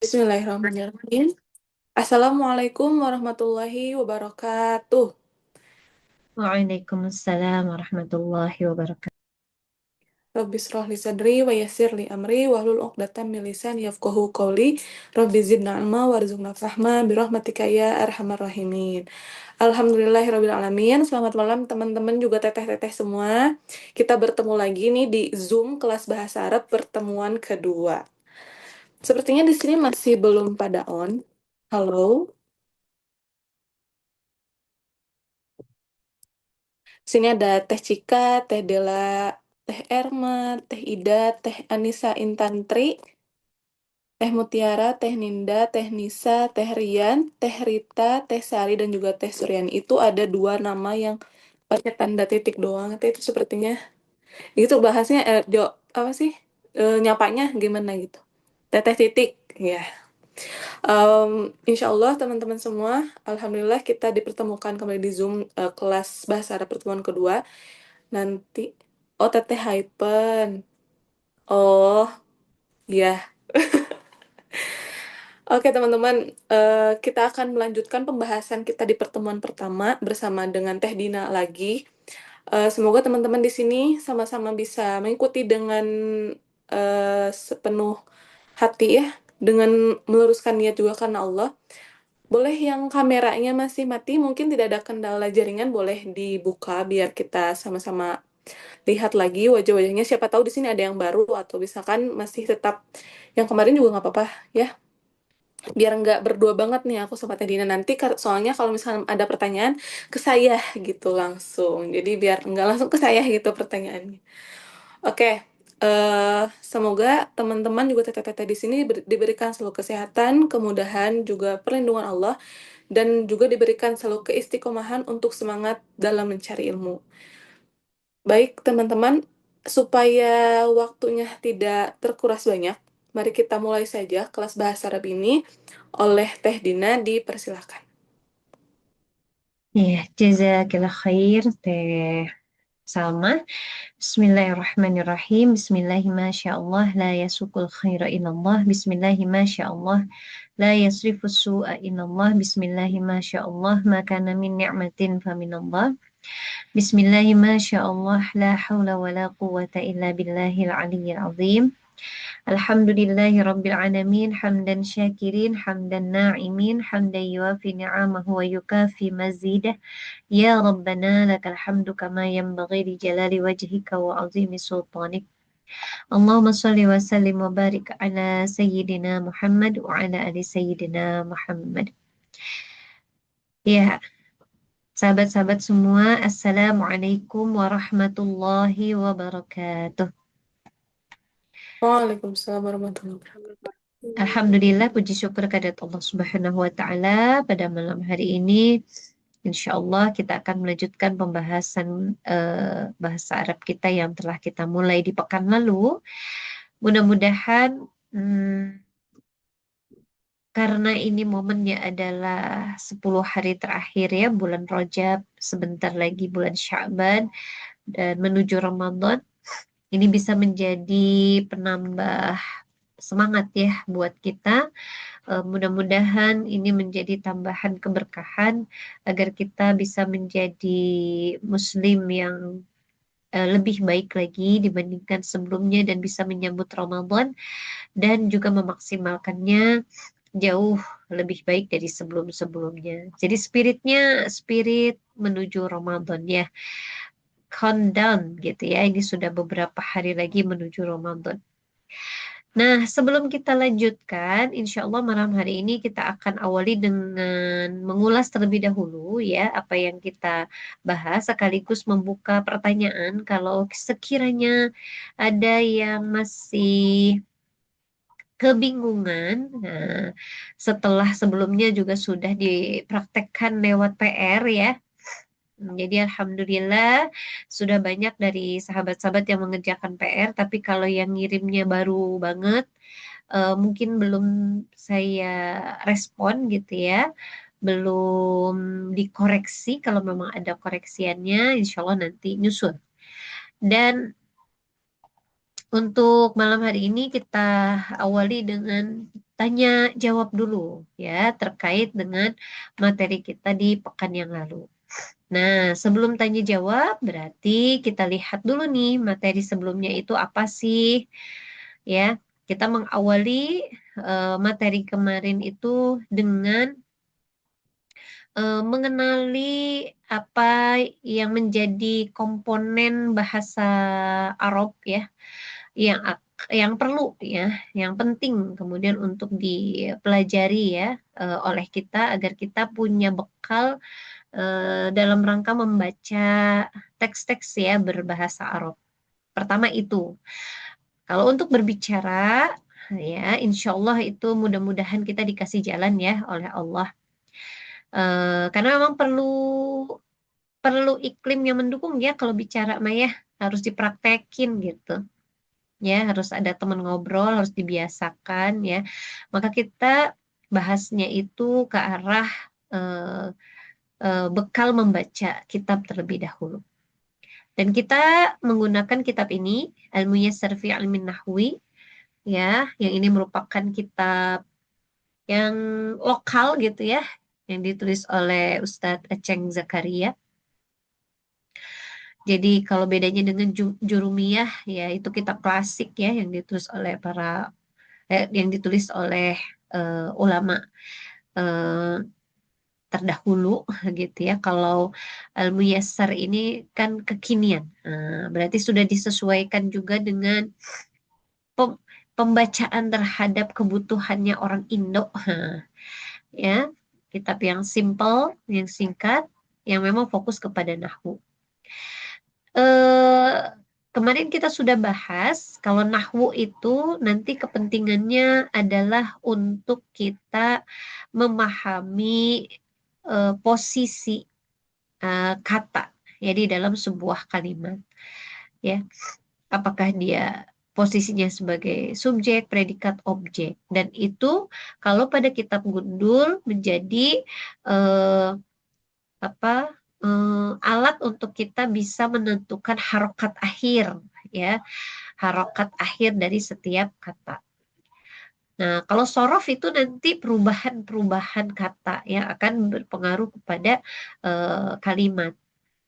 Bismillahirrahmanirrahim. Assalamualaikum warahmatullahi wabarakatuh. Waalaikumsalam warahmatullahi wabarakatuh. Rabbi shrah li sadri wa yassir li amri wahlul 'uqdatam min lisani yafqahu qawli. Rabbi zidna ilma warzuqna fahma birahmatika ya arhamar rahimin. Alhamdulillahirabbil alamin. Selamat malam teman-teman juga teteh-teteh semua. Kita bertemu lagi nih di Zoom kelas bahasa Arab pertemuan kedua. Sepertinya di sini masih belum pada on. Halo. Sini ada Teh Cika, Teh Dela, Teh Erma, Teh Ida, Teh Anissa Intantri, Teh Mutiara, Teh Ninda, Teh Nisa, Teh Rian, Teh Rita, Teh Sari, dan juga Teh Suryani. Itu ada dua nama yang pakai tanda titik doang. Itu sepertinya. Itu bahasnya, apa sih? Nyapanya gimana gitu. Teteh titik, ya. Insya Allah teman-teman semua, Alhamdulillah kita dipertemukan kembali di Zoom kelas bahasa Arab pertemuan kedua. Nanti, oh Teteh Hypen. Oh, ya. Oke teman-teman, kita akan melanjutkan pembahasan kita di pertemuan pertama bersama dengan Teh Dina lagi. Semoga teman-teman di sini sama-sama bisa mengikuti dengan sepenuh hati ya, dengan meluruskan niat juga karena Allah. Boleh yang kameranya masih mati, mungkin tidak ada kendala jaringan, boleh dibuka biar kita sama-sama lihat lagi wajah-wajahnya. Siapa tahu di sini ada yang baru atau misalkan masih tetap yang kemarin juga nggak apa-apa ya. Biar nggak berdua banget nih aku sama Teh Dina nanti. Soalnya kalau misalnya ada pertanyaan ke saya gitu langsung. Jadi biar nggak langsung ke saya gitu pertanyaannya. Oke. Semoga teman-teman juga teteh-teteh di sini diberikan selalu kesehatan, kemudahan, juga perlindungan Allah, dan juga diberikan selalu keistiqomahan untuk semangat dalam mencari ilmu. Baik, teman-teman, supaya waktunya tidak terkuras banyak, mari kita mulai saja kelas bahasa Arab ini oleh Teh Dina, dipersilahkan. Ya, jazakillah khair Teh Salma. Bismillahirrahmanirrahim. Bismillahi masyaallah la yasukul khaira illallah. Bismillahi masyaallah la yasrifu su'a illallah. Bismillahi masyaallah ma kana min ni'matin faminallah. Bismillahi masyaallah la haula wa la quwwata illa billahil aliyyil azim. Alhamdulillahi Rabbil Alamin, hamdan syakirin, hamdan na'imin, hamdan yuafi ni'amahu wa yukafi mazidah. Ya Rabbana lakal hamdu kama yanbaghi li jalali wajhika wa azimi sultanik. Allahumma salli wa sallim wa barik ala Sayyidina Muhammad wa ala ali Sayyidina Muhammad. Ya, sahabat-sahabat semua, Assalamualaikum warahmatullahi wabarakatuh. Waalaikumsalam warahmatullahi wabarakatuh. Alhamdulillah, puji syukur kehadirat Allah Subhanahu wa Ta'ala. Pada malam hari ini, insya Allah kita akan melanjutkan pembahasan bahasa Arab kita yang telah kita mulai di pekan lalu. Mudah-mudahan, karena ini momennya adalah 10 hari terakhir ya, bulan Rajab, sebentar lagi bulan Sya'ban, dan menuju Ramadan, ini bisa menjadi penambah semangat ya buat kita. Mudah-mudahan ini menjadi tambahan keberkahan agar kita bisa menjadi muslim yang lebih baik lagi dibandingkan sebelumnya dan bisa menyambut Ramadan dan juga memaksimalkannya jauh lebih baik dari sebelum-sebelumnya. Jadi spiritnya spirit menuju Ramadan ya. Countdown gitu ya. Ini sudah beberapa hari lagi menuju Ramadan. Nah, sebelum kita lanjutkan, insya Allah malam hari ini kita akan awali dengan mengulas terlebih dahulu ya apa yang kita bahas, sekaligus membuka pertanyaan kalau sekiranya ada yang masih kebingungan. Nah, setelah sebelumnya juga sudah dipraktekkan lewat PR ya. Jadi alhamdulillah sudah banyak dari sahabat-sahabat yang mengerjakan PR, tapi kalau yang ngirimnya baru banget, mungkin belum saya respon gitu ya, belum dikoreksi. Kalau memang ada koreksiannya, insya Allah nanti nyusul. Dan untuk malam hari ini kita awali dengan tanya jawab dulu ya terkait dengan materi kita di pekan yang lalu. Nah, sebelum tanya jawab berarti kita lihat dulu nih materi sebelumnya itu apa sih ya. Kita mengawali materi kemarin itu dengan mengenali apa yang menjadi komponen bahasa Arab ya yang yang perlu ya, yang penting kemudian untuk dipelajari ya oleh kita agar kita punya bekal dalam rangka membaca teks-teks ya berbahasa Arab. Pertama itu. Kalau untuk berbicara ya, insya Allah itu mudah-mudahan kita dikasih jalan ya oleh Allah. Karena memang perlu perlu iklim yang mendukung ya kalau bicara Maya harus dipraktekin gitu ya harus ada teman ngobrol harus dibiasakan ya maka kita bahasnya itu ke arah eh, bekal membaca kitab terlebih dahulu dan kita menggunakan kitab ini Al-Muyassar fi Ilmin Nahwi ya yang ini merupakan kitab yang lokal gitu ya yang ditulis oleh Ustadz Aceng Zakaria. Jadi kalau bedanya dengan Jurumiyah ya itu kitab klasik ya yang ditulis oleh yang ditulis oleh ulama eh, terdahulu gitu ya. Kalau Al-Muyassar ini kan kekinian. Nah, berarti sudah disesuaikan juga dengan pem- pembacaan terhadap kebutuhannya orang Indo. Nah, ya, kitab yang simple, yang singkat, yang memang fokus kepada nahwu. eh, Kemarin kita sudah bahas kalau nahwu itu nanti kepentingannya adalah untuk kita memahami posisi kata ya di dalam sebuah kalimat ya apakah dia posisinya sebagai subjek, predikat, objek dan itu kalau pada kitab Gundul menjadi eh, apa alat untuk kita bisa menentukan harokat akhir ya harokat akhir dari setiap kata. Nah, kalau sorof itu nanti perubahan-perubahan kata yang akan berpengaruh kepada kalimat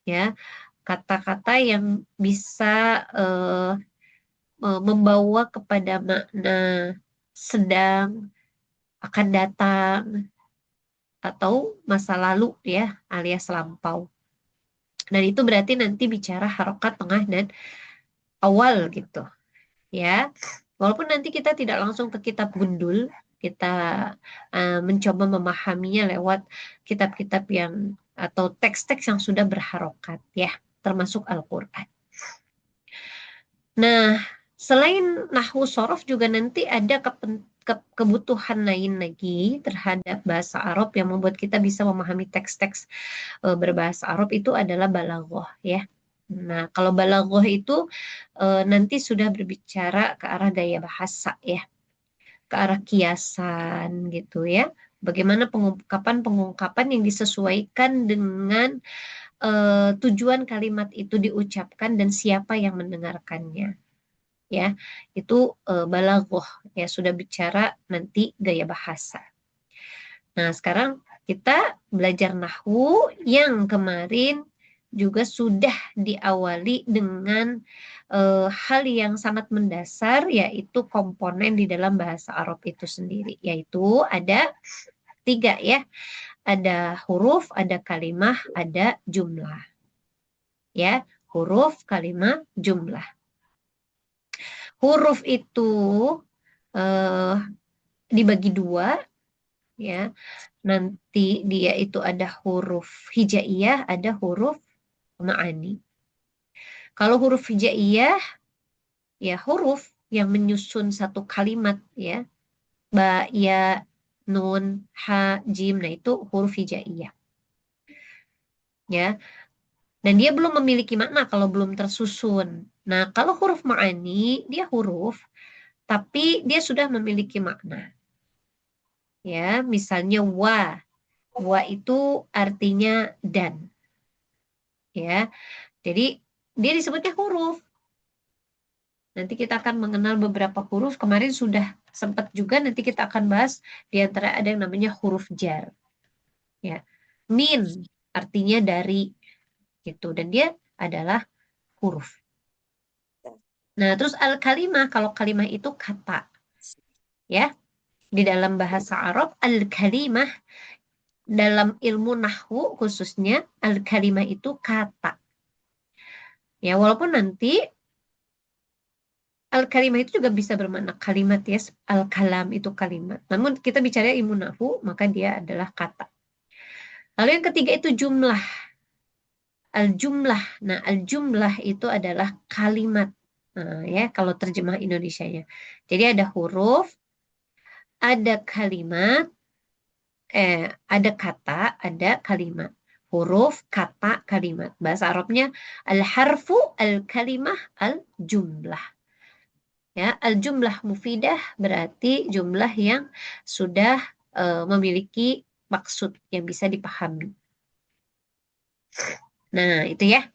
ya kata-kata yang bisa eh, membawa kepada makna sedang akan datang atau masa lalu ya alias lampau. Dan itu berarti nanti bicara harokat tengah dan awal gitu ya. Walaupun nanti kita tidak langsung ke kitab gundul, kita mencoba memahaminya lewat kitab-kitab yang atau teks-teks yang sudah berharokat ya, termasuk Al-Quran. Nah, selain nahwu sorof juga nanti ada kebutuhan lain lagi terhadap bahasa Arab yang membuat kita bisa memahami teks-teks berbahasa Arab itu adalah balaghah ya. Nah, kalau balaghah itu nanti sudah berbicara ke arah gaya bahasa ya, ke arah kiasan gitu ya. Bagaimana pengungkapan-pengungkapan yang disesuaikan dengan tujuan kalimat itu diucapkan dan siapa yang mendengarkannya ya. Itu balaghah ya sudah bicara nanti gaya bahasa. Nah, sekarang kita belajar nahwu yang kemarin juga sudah diawali dengan hal yang sangat mendasar, yaitu komponen di dalam bahasa Arab itu sendiri, yaitu ada tiga ya, ada huruf, ada kalimah, ada jumlah, ya, huruf, kalimah, jumlah. Huruf itu eh, dibagi dua, ya. Nanti dia itu ada huruf hijaiyah, ada huruf ma'ani. Kalau huruf hijaiyah, ya huruf yang menyusun satu kalimat, ya. Ba, ya, nun, ha, jim, nah itu huruf hijaiyah. Ya, dan dia belum memiliki makna kalau belum tersusun. Nah, kalau huruf ma'ani, dia huruf, tapi dia sudah memiliki makna. Ya, misalnya wa itu artinya dan. Ya, jadi dia disebutnya huruf. Nanti kita akan mengenal beberapa huruf. Kemarin sudah sempat juga, nanti kita akan bahas di antara ada yang namanya huruf jar. Ya. Min artinya dari gitu dan dia adalah huruf. Nah, terus al-kalimah kalau kalimah itu kata, ya. Di dalam bahasa Arab al-kalimah dalam ilmu nahwu khususnya al-kalimah itu kata. Ya, walaupun nanti al-kalimah itu juga bisa bermakna kalimat ya. Al-kalam itu kalimat. Namun kita bicara ilmu nahwu, maka dia adalah kata. Lalu yang ketiga itu jumlah. Al-jumlah. Nah, al-jumlah itu adalah kalimat. Nah, ya, kalau terjemah Indonesianya. Jadi ada huruf, ada kalimat, ada kata, ada kalimat. Huruf, kata, kalimat. Bahasa Arabnya al-harfu, al-kalimah, al-jumlah. Ya, al-jumlah mufidah berarti jumlah yang sudah memiliki maksud yang bisa dipahami. Nah, itu ya.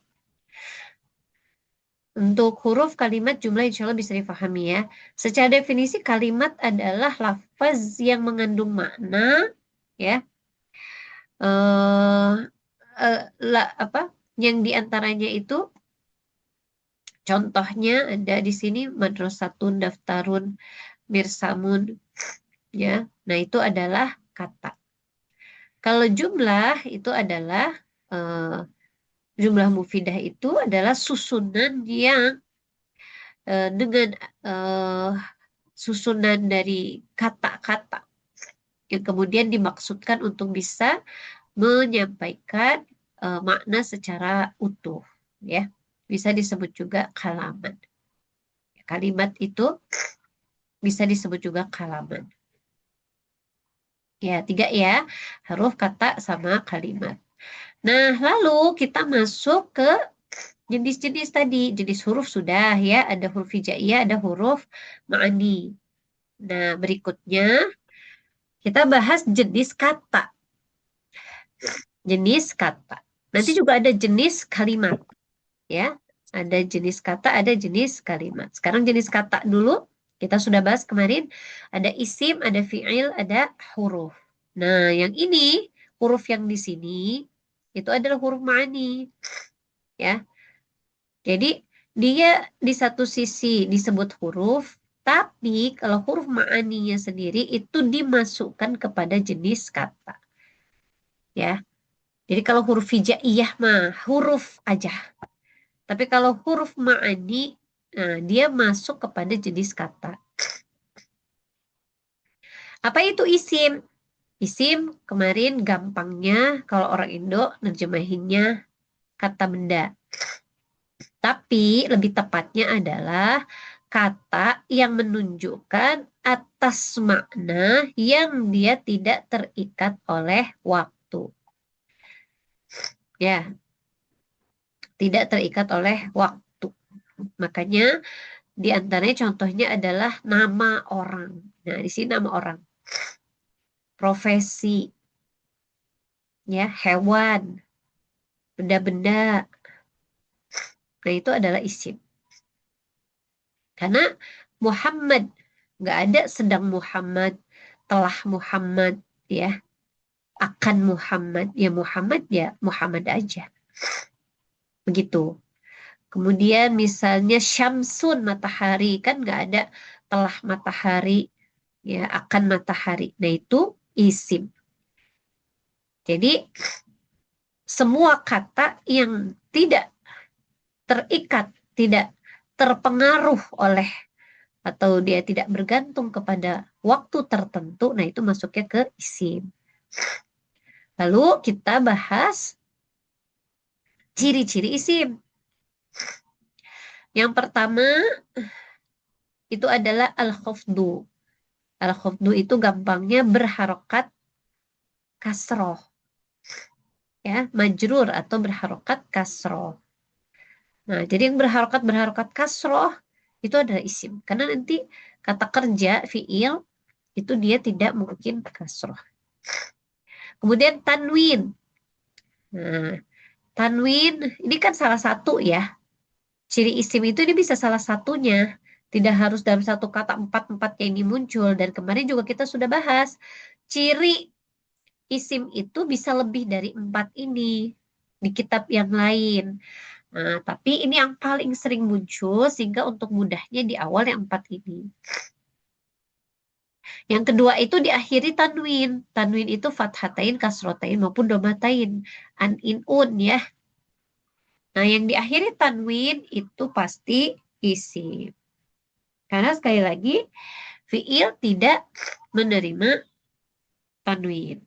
Untuk huruf, kalimat, jumlah insya Allah bisa dipahami ya. Secara definisi kalimat adalah lafaz yang mengandung makna, ya, eh apa? Yang diantaranya itu contohnya ada di sini madrasatun, daftarun, mirsamun, ya. Nah itu adalah kata. Kalau jumlah itu adalah jumlah mufidah itu adalah susunan yang dengan eh, susunan dari kata-kata yang kemudian dimaksudkan untuk bisa menyampaikan makna secara utuh, ya. Bisa disebut juga kalaman. Kalimat itu bisa disebut juga kalaman. Ya, tiga ya, huruf, kata, sama kalimat. Nah, lalu kita masuk ke jenis-jenis tadi. Jenis huruf sudah ya, ada huruf hijaiyah, ada huruf ma'ani. Nah, berikutnya kita bahas jenis kata. Jenis kata. Nanti juga ada jenis kalimat, ya. Ada jenis kata, ada jenis kalimat. Sekarang jenis kata dulu. Kita sudah bahas kemarin. Ada isim, ada fi'il, ada huruf. Nah, yang ini, huruf yang di sini, itu adalah huruf ma'ani. Ya. Jadi, dia di satu sisi disebut huruf, tapi kalau huruf ma'aninya sendiri itu dimasukkan kepada jenis kata. Ya. Jadi kalau huruf hijaiyah mah huruf aja. Tapi kalau huruf ma'ani, nah, dia masuk kepada jenis kata. Apa itu isim? Isim kemarin gampangnya kalau orang Indo nerjemahinnya kata benda. Tapi lebih tepatnya adalah kata yang menunjukkan atas makna yang dia tidak terikat oleh waktu. Ya, tidak terikat oleh waktu. Makanya di antaranya contohnya adalah nama orang. Nah, di sini nama orang. Profesi, ya, hewan, benda-benda. Nah, itu adalah isim. Karena Muhammad, nggak ada sedang Muhammad, telah Muhammad, ya, akan Muhammad. Ya Muhammad aja. Begitu. Kemudian misalnya Syamsun, matahari, kan nggak ada telah matahari, ya, akan matahari. Nah, itu isim. Jadi, semua kata yang tidak terikat, tidak terpengaruh oleh atau dia tidak bergantung kepada waktu tertentu, nah itu masuknya ke isim. Lalu kita bahas ciri-ciri isim. Yang pertama itu adalah al-khafdu. Al-khafdu itu gampangnya berharokat kasroh. Ya, majrur atau berharokat kasroh. Nah, jadi yang berharokat kasroh itu adalah isim. Karena nanti kata kerja, fi'il, itu dia tidak mungkin kasroh. Kemudian tanwin. Nah, tanwin ini kan salah satu ya. Ciri isim itu ini bisa salah satunya. Tidak harus dalam satu kata empat-empatnya ini muncul. Dan kemarin juga kita sudah bahas. Ciri isim itu bisa lebih dari empat ini di kitab yang lain. Nah, tapi ini yang paling sering muncul sehingga untuk mudahnya di awal yang empat ini. Yang kedua itu diakhiri tanwin. Tanwin itu fathatain, kasrotain maupun domatain. An, in, un ya. Nah, yang diakhiri tanwin itu pasti isim. Karena sekali lagi, fiil tidak menerima tanwin.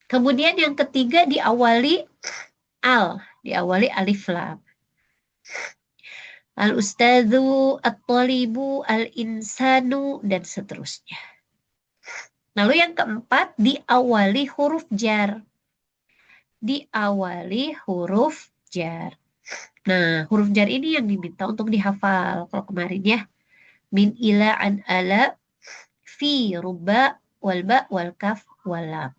Kemudian yang ketiga diawali diawali alif lam. Al-ustadzu, at-talibu, al-insanu, dan seterusnya. Lalu yang keempat diawali huruf jar. Diawali huruf jar. Nah, huruf jar ini yang diminta untuk dihafal. Kalau kemarin ya, min ila an ala fi ruba wal ba wal kaf wal lam.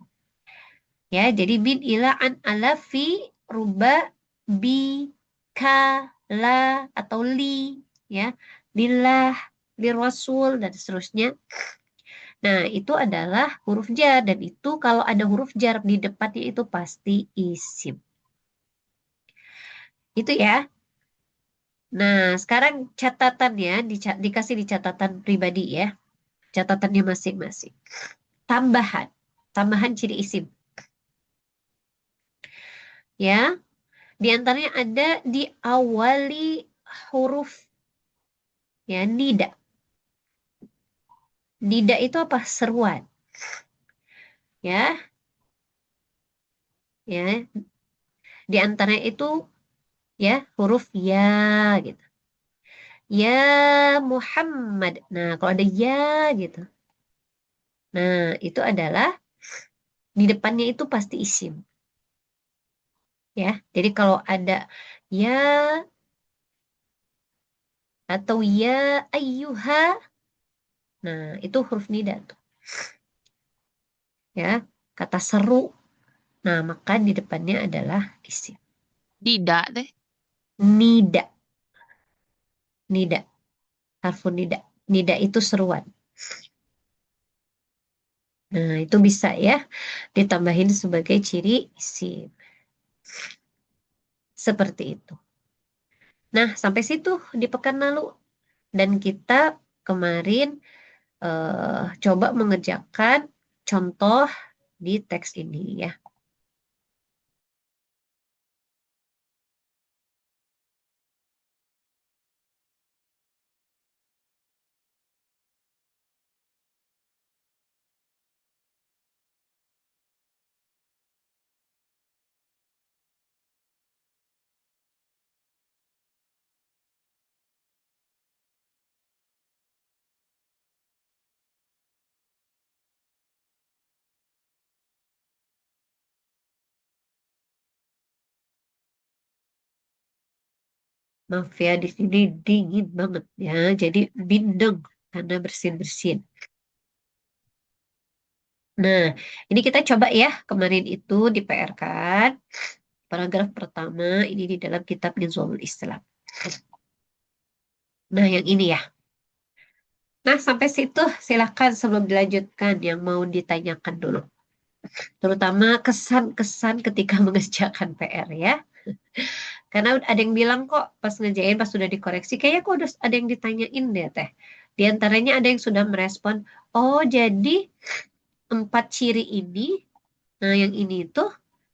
Ya, jadi min ila an ala fi ruba bi ka la atau li ya, lillah, lirasul dan seterusnya. Nah, itu adalah huruf jar dan itu kalau ada huruf jar di depannya itu pasti isim. Itu ya. Nah, sekarang catatannya dikasih di catatan pribadi ya. Catatannya masing-masing. Tambahan. Tambahan ciri isim. Ya, di antaranya ada di awali huruf ya nida. Nida itu apa? Seruan. Ya, ya. Di antaranya itu ya huruf ya gitu. Ya Muhammad. Nah, kalau ada ya gitu. Nah, itu adalah di depannya itu pasti isim. Ya, jadi kalau ada ya atau ya ayyuha, nah itu huruf nida tuh. Ya, kata seru. Nah, maka di depannya adalah isim. Tidak deh. Nida, nida, harfun nida. Nida itu seruan. Nah, itu bisa ya ditambahin sebagai ciri isim. Seperti itu. Nah, sampai situ di pekan lalu. Dan kita kemarin coba mengerjakan contoh di teks ini ya. Maaf ya, di sini dingin banget ya. Jadi bindeng karena bersin-bersin. Nah, ini kita coba ya. Kemarin itu di PR kan. Paragraf pertama ini di dalam kitab Nizamul Islam. Nah, yang ini ya. Nah, sampai situ silakan sebelum dilanjutkan yang mau ditanyakan dulu. Terutama kesan-kesan ketika mengerjakan PR ya. Karena ada yang bilang kok pas ngerjain, pas sudah dikoreksi, kayaknya kok udah ada yang ditanyain deh teh. Di antaranya ada yang sudah merespon, oh jadi empat ciri ini, nah yang ini itu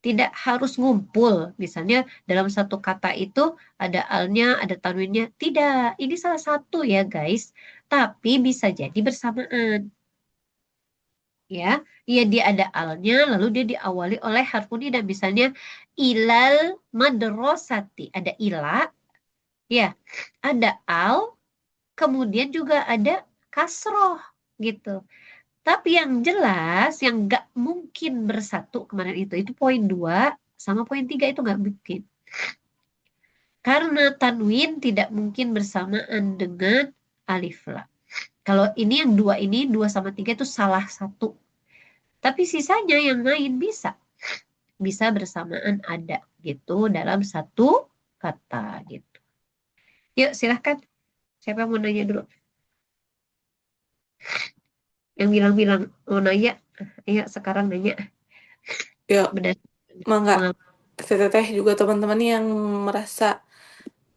tidak harus ngumpul. Misalnya dalam satu kata itu ada alnya, ada tanwinnya. Tidak, ini salah satu ya guys. Tapi bisa jadi bersamaan. Ya, ya dia ada alnya, lalu dia diawali oleh harfun dan misalnya ilal madrasati. Ada ila, ya, ada al, kemudian juga ada kasroh gitu. Tapi yang jelas, yang nggak mungkin bersatu kemarin itu poin 2 sama poin 3 itu nggak mungkin. Karena tanwin tidak mungkin bersamaan dengan alif lam. Kalau ini yang dua ini, 2 sama 3 itu salah satu. Tapi sisanya yang lain bisa. Bisa bersamaan ada gitu dalam satu kata gitu. Yuk silahkan. Siapa yang mau nanya dulu? Yang bilang-bilang mau nanya, ayo sekarang nanya. Ya, Benar. mangga. Pengalaman. Teteh juga teman-teman yang merasa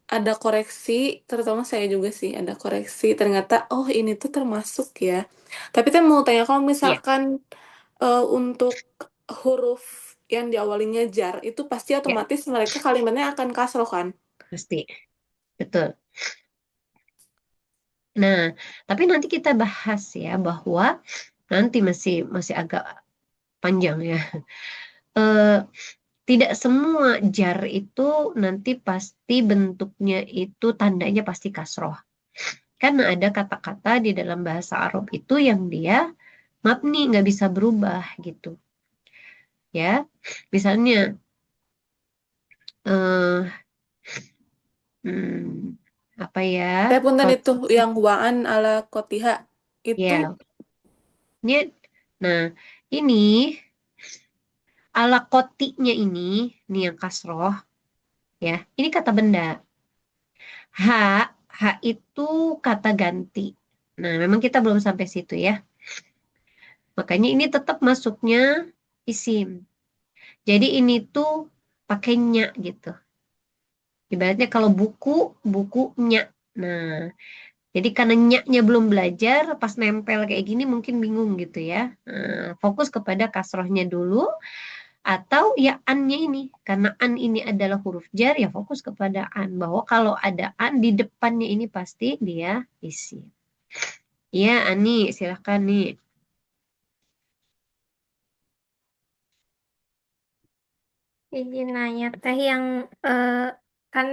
ada koreksi, terutama saya juga sih ada koreksi. Ternyata, oh ini tuh termasuk ya. Tapi saya mau tanya, kalau Iya, misalkan untuk huruf yang diawalinya jar, itu pasti ya, otomatis mereka kalimatnya akan kasroh kan? pasti. Betul. Nah, tapi nanti kita bahas ya bahwa nanti masih masih agak panjang ya. Eh, tidak semua jar itu nanti pasti bentuknya itu tandanya pasti kasroh. Karena ada kata-kata di dalam bahasa Arab itu yang dia mabni nggak bisa berubah gitu ya. Misalnya eh hmm, apa ya? Saya punten Kot itu yang waan ala kotiha itu ya, ini nah ini ala kotinya ini nih yang kasroh ya. Ini kata benda. H, H itu kata ganti. Nah, memang kita belum sampai situ ya. Makanya ini tetap masuknya isim. Jadi ini tuh pakainya gitu. Ibaratnya kalau buku, bukunya. Nah, jadi karena nya belum belajar, pas nempel kayak gini mungkin bingung gitu ya. Fokus kepada kasrohnya dulu, atau ya an-nya ini. Karena an ini adalah huruf jar, ya fokus kepada an. Bahwa kalau ada an di depannya ini pasti dia isim. Iya, Ani, silahkan nih. Izin nanya teh yang eh, kan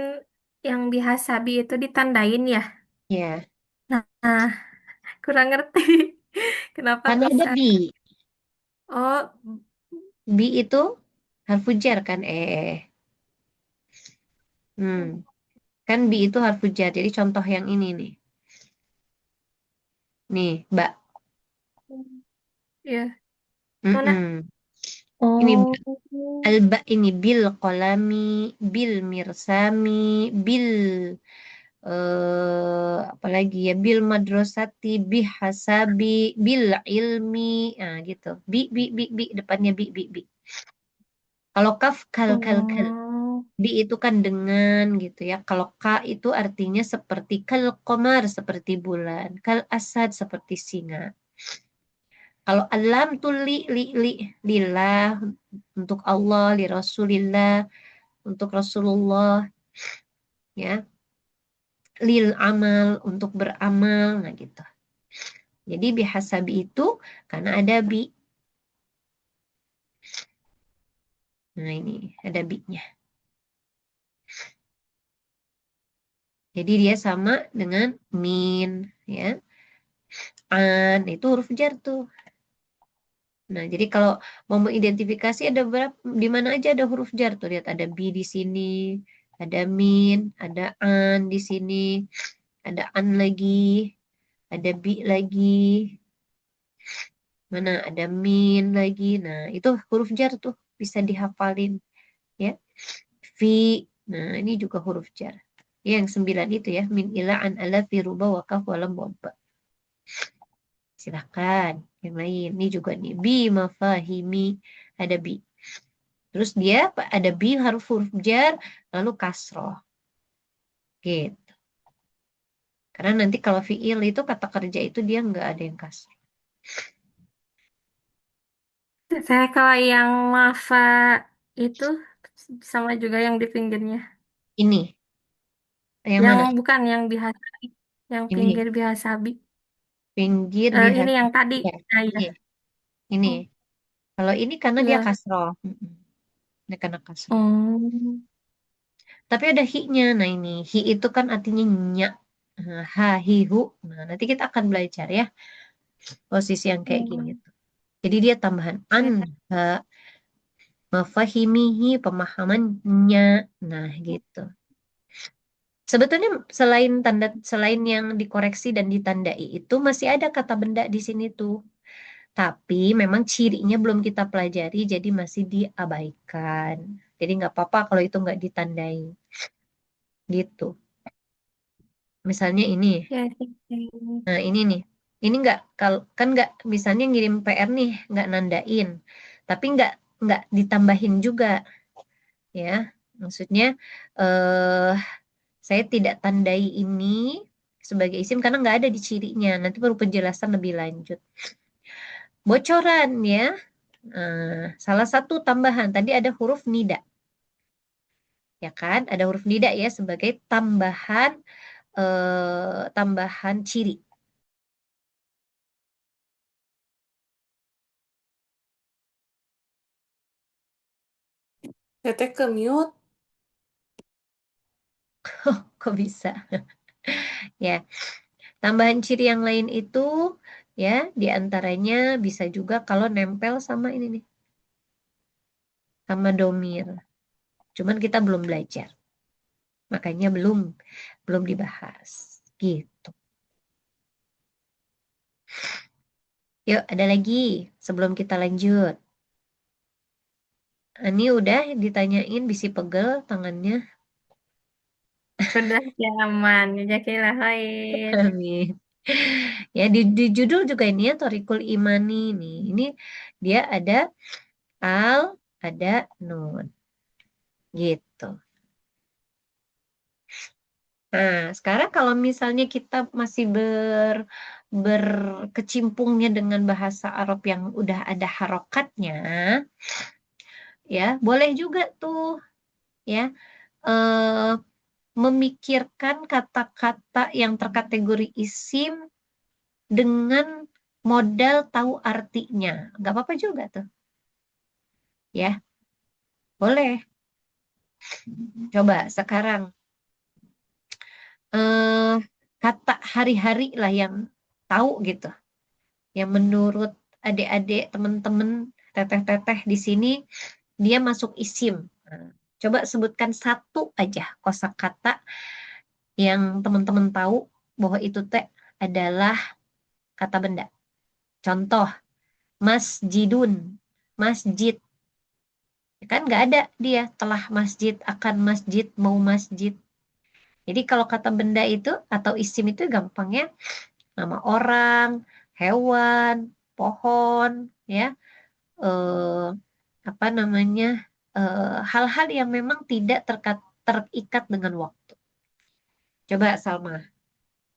yang bihasabi itu ditandain ya. Ya, Nah, kurang ngerti kenapa kan ada bisa. bi. Oh, Bi itu harfu jar kan? Hmm. Kan bi itu harfu jar. Jadi contoh yang ini nih. Nih, Mbak. ya mana? Mm-mm. Ini Oh, Mbak. Alba ini bil kolami, bil mirsami, bil apalagi ya, bil madrasati, bi hasabi, bil ilmi, nah gitu. Bi depannya bi. Kalau kaf kal. oh, Bi itu kan dengan gitu ya. Kalau ka itu artinya seperti kal qamar, seperti bulan, kal asad seperti singa. Kalau alam tuh lillah, untuk Allah, li Rasulillah, untuk Rasulullah, ya, lil amal, untuk beramal, nah gitu. Jadi bihasabi itu karena ada bi. Nah ini ada bi-nya. Jadi dia sama dengan min, ya. An itu huruf jar tuh. Nah, jadi kalau mau mengidentifikasi ada berapa, di mana aja ada huruf jar tuh. Lihat ada bi di sini, ada min, ada an di sini, ada an lagi, ada bi lagi, mana ada min lagi. Nah, itu huruf jar tuh bisa dihafalin ya. Fi. Nah, ini juga huruf jar. Ya, yang 9 itu ya, min ila an ala fi ruba wa kaf wa lam wa ba. Silakan yang lain. Ini juga nih bi mafahimi, ada bi. Terus dia ada bi harus huruf jar lalu kasroh. Gitu. Karena nanti kalau fiil itu kata kerja itu dia nggak ada yang kasroh. saya kalau yang mafa itu sama juga yang di pinggirnya. Ini yang Yang mana? bukan yang biasa, yang Ini pinggir bihasabi. pinggir Ini biasa. yang tadi. Ya, Nah, ya. ini. Ini. Kalau ini karena dia Iya. kasroh. Mm-mm. Ini karena kasroh. Oh. Tapi ada hi-nya. Nah ini, hi itu kan artinya nyak. Nah, ha, hi, hu. Nah, nanti kita akan belajar ya posisi yang kayak gini Oh. tuh. Jadi dia tambahan an, Ya. ha, mafahimihi, pemahamannya. Nah, gitu. Sebetulnya selain yang dikoreksi dan ditandai itu masih ada kata benda di sini tuh. Tapi memang cirinya belum kita pelajari, jadi masih diabaikan. Jadi nggak apa-apa kalau itu nggak ditandai, gitu. Misalnya ini. Ya, sih. Nah, ini nih. Ini nggak kalau kan nggak misalnya ngirim PR nih, nggak nandain. Tapi nggak ditambahin juga ya. Maksudnya eh saya tidak tandai ini sebagai isim karena nggak ada di cirinya. Nanti perlu penjelasan lebih lanjut. Bocoran ya. Salah satu tambahan tadi ada huruf nida. Ya kan? Ada huruf nida ya sebagai tambahan ciri. Teteh ke mute. Kok bisa? Ya, tambahan ciri yang lain itu ya diantaranya bisa juga kalau nempel sama ini nih, sama domir. Cuman kita belum belajar, makanya belum dibahas. Gitu. Yuk, ada lagi sebelum kita lanjut. Ini udah ditanyain bisi pegel tangannya. Sudah ya aman. Jazakallah khair. Amin. Ya di judul juga ini ya Thoriqul Imani nih. Ini dia ada al, ada nun. Gitu. Nah, sekarang kalau misalnya kita masih berkecimpungnya dengan bahasa Arab yang udah ada harokatnya, ya boleh juga tuh ya eh, memikirkan kata-kata yang terkategori isim dengan modal tahu artinya. Nggak apa-apa juga tuh, ya boleh. Coba sekarang eh, kata hari-hari lah yang tahu gitu. Yang menurut adik-adik, teman-teman, teteh-teteh di sini dia masuk isim. Nah, coba sebutkan satu aja kosakata yang teman-teman tahu bahwa itu teh adalah kata benda. Contoh, masjidun, masjid. Ya kan nggak ada dia telah masjid, akan masjid, mau masjid. Jadi kalau kata benda itu atau isim itu gampangnya nama orang, hewan, pohon, ya eh, apa namanya hal-hal yang memang tidak terikat dengan waktu. Coba Salma,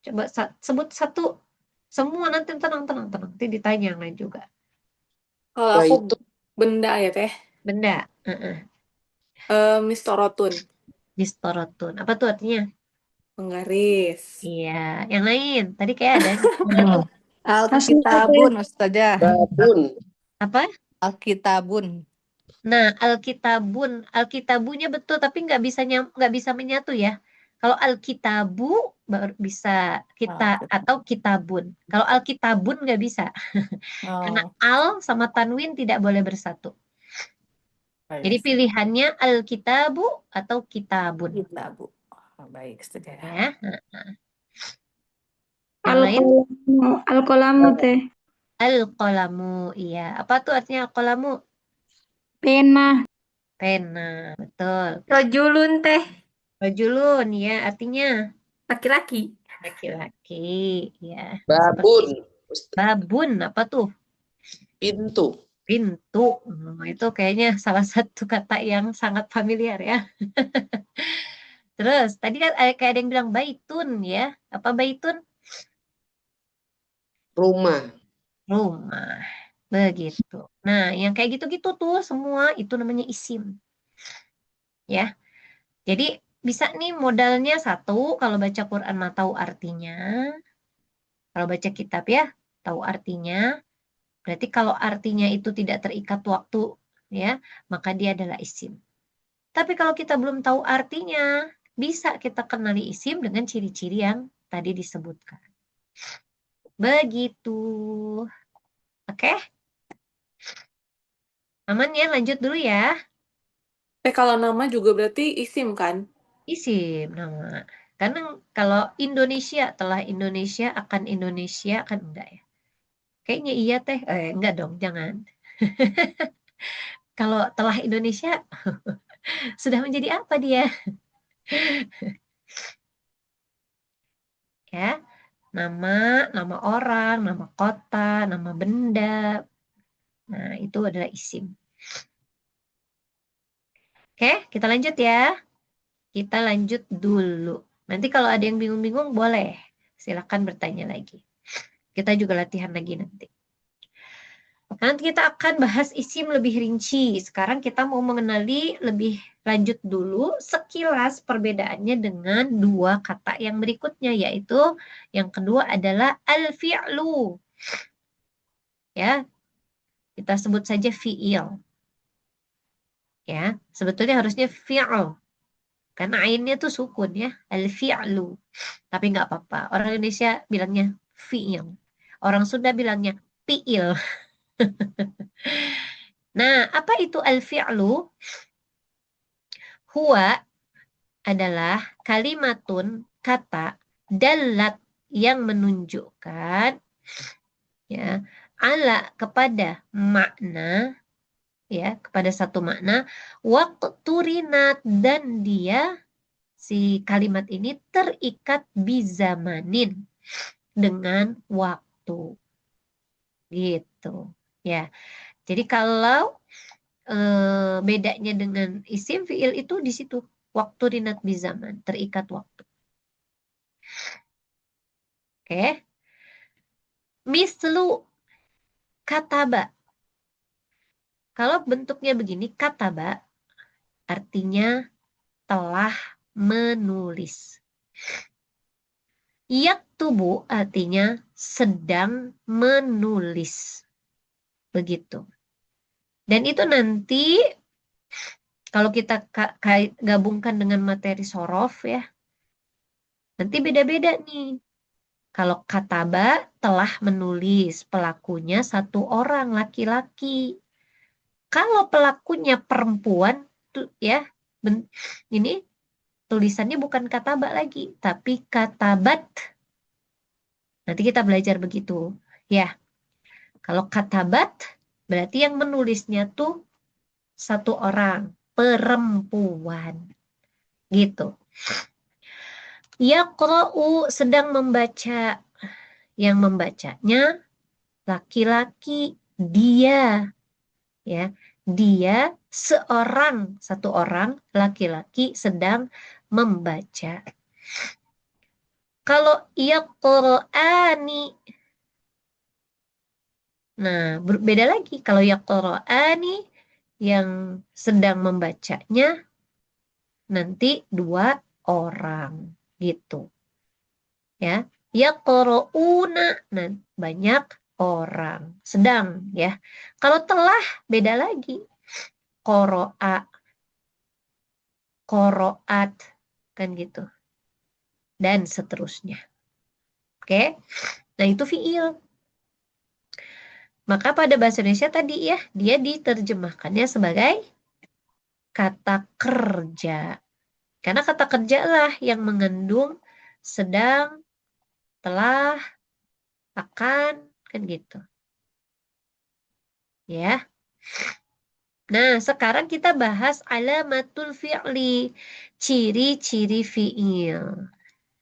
coba sebut satu semua nanti tenang, nanti ditanya yang lain juga. Kalau aku Baitu benda ya teh. Benda, Mistorotun. distorotun. Apa tuh artinya? Penggaris. Iya, yang lain. Tadi kayak ada. Alkitabun, Ustazah. babun Apa? Alkitabun. Nah, alkitabunya betul, tapi nggak bisa menyatu ya. Kalau alkitabu baru bisa kita atau kitabun. Kalau alkitabun nggak bisa, karena Oh, al sama tanwin tidak boleh bersatu. Jadi baik. pilihannya alkitabu atau kitabun. Kitabu. Oh, baik, Ustazah. Ya. Yang lain Alkolamu teh. alqalamu. Iya. Apa tuh artinya alqalamu? Pena. Pena, betul. Rojulun teh Rajulun, ya artinya laki-laki. laki-laki. Ya. Seperti babun babun, apa tuh? pintu Pintu. Itu kayaknya salah satu kata yang sangat familiar ya. Terus, tadi kan kayak ada yang bilang baitun ya. Apa baitun? rumah Rumah. Begitu. Nah, yang kayak gitu-gitu tuh semua itu namanya isim. Ya. Jadi bisa nih modalnya satu, kalau baca Quran mah tahu artinya. Kalau baca kitab ya, tahu artinya. Berarti kalau artinya itu tidak terikat waktu, ya, maka dia adalah isim. Tapi kalau kita belum tahu artinya, bisa kita kenali isim dengan ciri-ciri yang tadi disebutkan. Begitu. Oke? Aman ya, lanjut dulu ya. Kalau nama juga berarti isim kan? Isim nama. Karena kalau Indonesia, telah Indonesia, akan Indonesia, kan enggak ya. Kayaknya iya teh. Enggak dong, jangan. Kalau telah Indonesia, sudah menjadi apa dia? Ya, nama orang, nama kota, nama benda. Nah, itu adalah isim. Oke, kita lanjut ya. Kita lanjut dulu. Nanti kalau ada yang bingung-bingung boleh. Silakan bertanya lagi. Kita juga latihan lagi nanti. Nanti kita akan bahas isim lebih rinci. Sekarang kita mau mengenali lebih lanjut dulu sekilas perbedaannya dengan dua kata yang berikutnya, yaitu yang kedua adalah al-fi'lu. Ya, kita sebut saja fi'il. Ya, sebetulnya harusnya fi'l. Karena ainnya tuh sukun ya, al-fi'lu. Tapi nggak apa-apa. Orang Indonesia bilangnya fi'il. Orang Sunda bilangnya pi'il. Nah, apa itu al-fi'lu? Huwa adalah kalimatun kata dalat yang menunjukkan ya ala kepada makna ya kepada satu makna waqturinat dan dia si kalimat ini terikat bizamanin dengan waktu gitu ya. Jadi kalau bedanya dengan isim fiil itu di situ waktu rinat bizaman terikat waktu. Oke. Mislu kataba. Kalau bentuknya begini kataba artinya telah menulis. Yaktubu artinya sedang menulis. Begitu. Dan itu nanti kalau kita gabungkan dengan materi sorof ya, nanti beda-beda nih. Kalau kataba telah menulis, pelakunya satu orang laki-laki. Kalau pelakunya perempuan, tuh ya, ini tulisannya bukan kataba lagi, tapi katabat. Nanti kita belajar begitu, ya. Kalau katabat berarti yang menulisnya tuh satu orang, perempuan, gitu. Yaqra'u sedang membaca, yang membacanya laki-laki, dia. Ya, dia satu orang laki-laki sedang membaca. Kalau yaqra'ani, nah berbeda lagi. Kalau yaqra'ani yang sedang membacanya nanti dua orang gitu. Ya, yaqra'una, nah banyak orang sedang ya. Kalau telah beda lagi. Qoro'a, qoro'at, kan gitu. Dan seterusnya. Oke, nah itu fi'il. Maka pada bahasa Indonesia tadi ya, dia diterjemahkannya sebagai kata kerja. Karena kata kerja lah yang mengandung sedang, telah, akan, kan gitu. Ya. Nah, sekarang kita bahas alamatul fi'li, ciri-ciri fi'il.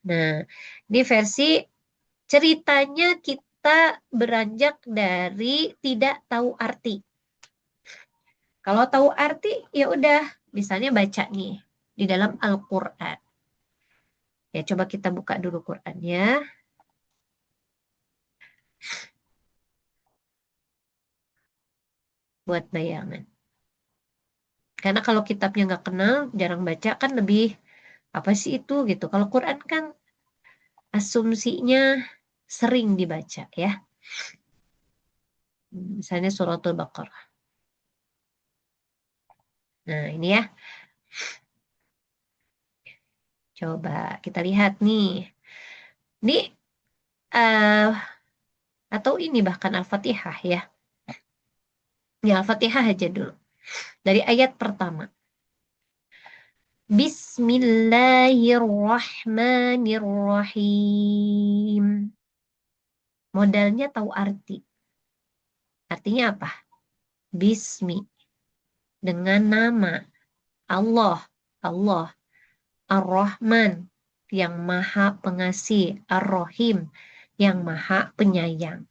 Nah, ini versi ceritanya kita beranjak dari tidak tahu arti. Kalau tahu arti, ya udah, misalnya baca nih di dalam Al-Qur'an. Ya, coba kita buka dulu Qur'annya. Buat bayangan. Karena kalau kitabnya nggak kenal, jarang baca kan lebih apa sih itu gitu. Kalau Quran kan asumsinya sering dibaca ya. Misalnya suratul Baqarah. Nah ini ya. Coba kita lihat nih. Ini atau ini bahkan Al-Fatihah ya. Ya Al-Fatihah aja dulu. Dari ayat pertama. Bismillahirrahmanirrahim. Modalnya tahu arti. Artinya apa? Bismi. Dengan nama Allah. Allah. Ar-Rahman. yang maha pengasih, Ar-Rahim, yang maha penyayang.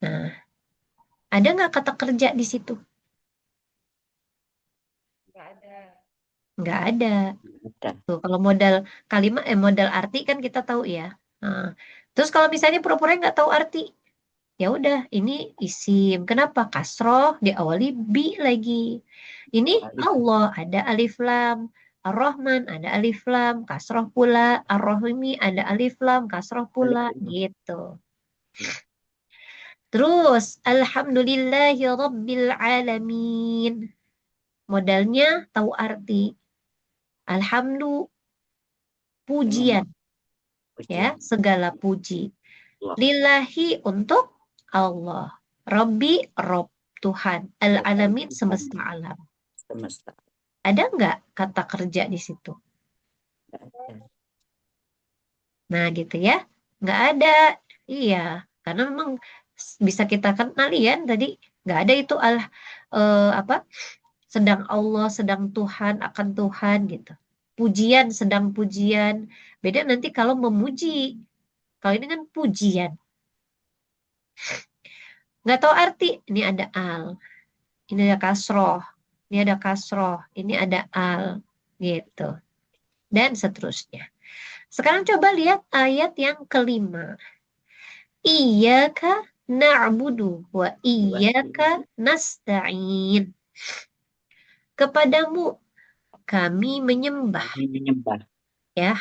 Nah, ada nggak kata kerja di situ? Nggak ada. Nggak ada. Ada. Tuh, kalau modal kalimat, modal arti kan kita tahu ya. Nah, terus kalau misalnya pura-pura nggak tahu arti, ya udah, ini isim. Kenapa? Kasroh diawali bi lagi. Ini Alif. Allah ada alif lam. Ar-Rahman ada alif lam, kasroh pula. Ar-Rahimi ada alif lam, kasroh pula, Alif. gitu. Terus, Alhamdulillahi Rabbil Alamin. Modalnya tahu arti. Alhamdulillah, pujian, ya, Ujian. segala puji. Allah. Lillahi untuk Allah. Rabbi, Rob, Tuhan. Al-alamin, semesta alam. Semesta. Ada nggak kata kerja di situ? Nggak ada. Nah, gitu ya. Nggak ada. Iya. Karena memang bisa kita kenali ya tadi. Nggak ada itu apa? Sedang Allah, sedang Tuhan, akan Tuhan gitu. Pujian, sedang pujian. Beda nanti kalau memuji. Kalau ini kan pujian. Nggak tahu arti. Ini ada al. Ini ada kasroh. Ini ada kasroh. Ini ada al. Gitu. Dan seterusnya. Sekarang coba lihat ayat yang kelima. Iyyaka na'budu wa iyyaka nasta'in. Kepadamu kami menyembah. Kami menyembah. Ya,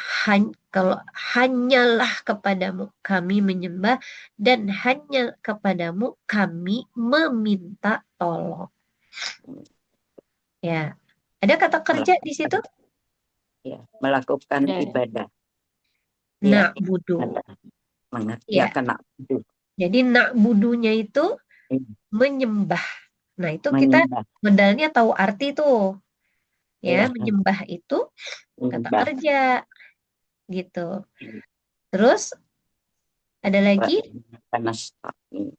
kalau hanyalah kepadamu kami menyembah dan hanya kepadamu kami meminta tolong. Ya, ada kata kerja di situ? Ya, melakukan Ada. ibadah. Ya, Na'budu. mengerjakan na'budu. Jadi na'budunya itu menyembah. Nah, itu kita Menyembah. modalnya tahu arti tuh. Ya, Ya. menyembah itu kata Menyembah. kerja. Gitu. Terus ada lagi Nasta'in.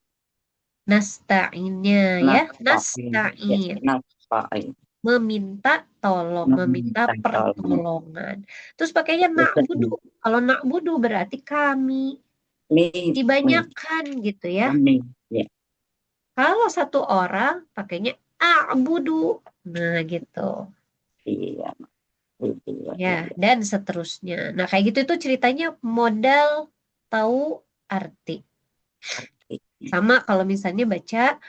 nasta'innya ya. Nasta'in. Nasta'in. Meminta tolong, meminta Meminta tolong. pertolongan. Terus pakainya na'budu. Kalau na'budu berarti kami. Dibanyakan gitu ya. Kami. Ya. Kalau satu orang pakainya a'budu. Nah, gitu. Iya. Ya, dan seterusnya. Nah, kayak gitu itu ceritanya modal tahu arti. Sama kalau misalnya baca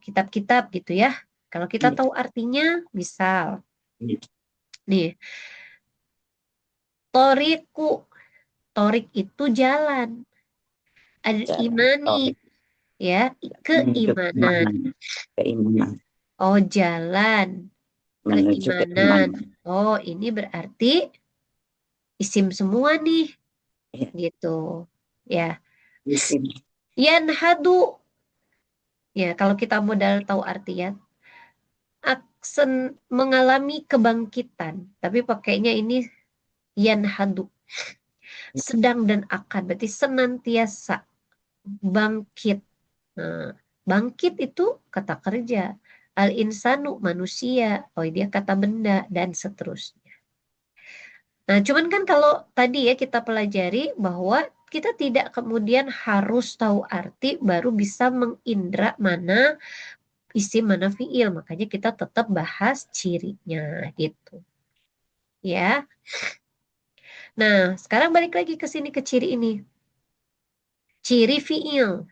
kitab-kitab gitu ya. Kalau kita tahu artinya, misal nih, toriku, torik itu jalan. Al-imani, ya, keimanan. Keimanan. Oh, jalan, Menuju keimanan. keimanan. Oh, ini berarti isim semua nih. Ya. Gitu. Ya. Isim. Yanhadu. Ya, kalau kita modal tahu artian, aksen mengalami kebangkitan, tapi pakainya ini yanhadu. Sedang dan akan, berarti senantiasa bangkit. Nah, bangkit itu kata kerja. Al-insanu manusia, oh dia kata benda, dan seterusnya. Nah, cuman kan kalau tadi ya kita pelajari bahwa kita tidak kemudian harus tahu arti baru bisa mengindra mana isim mana fiil. Makanya kita tetap bahas cirinya gitu. Ya. Nah, sekarang balik lagi ke sini ke ciri ini. Ciri fiil.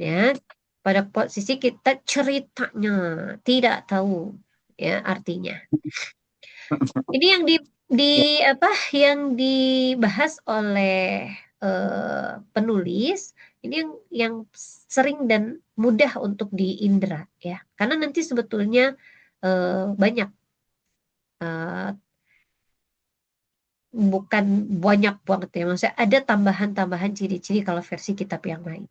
Ya, pada posisi kita ceritanya tidak tahu ya artinya. Ini yang di apa yang dibahas oleh penulis ini yang sering dan mudah untuk diindra ya. Karena nanti sebetulnya banyak bukan banyak banget ya. Maksudnya ada tambahan-tambahan ciri-ciri kalau versi kitab yang lain.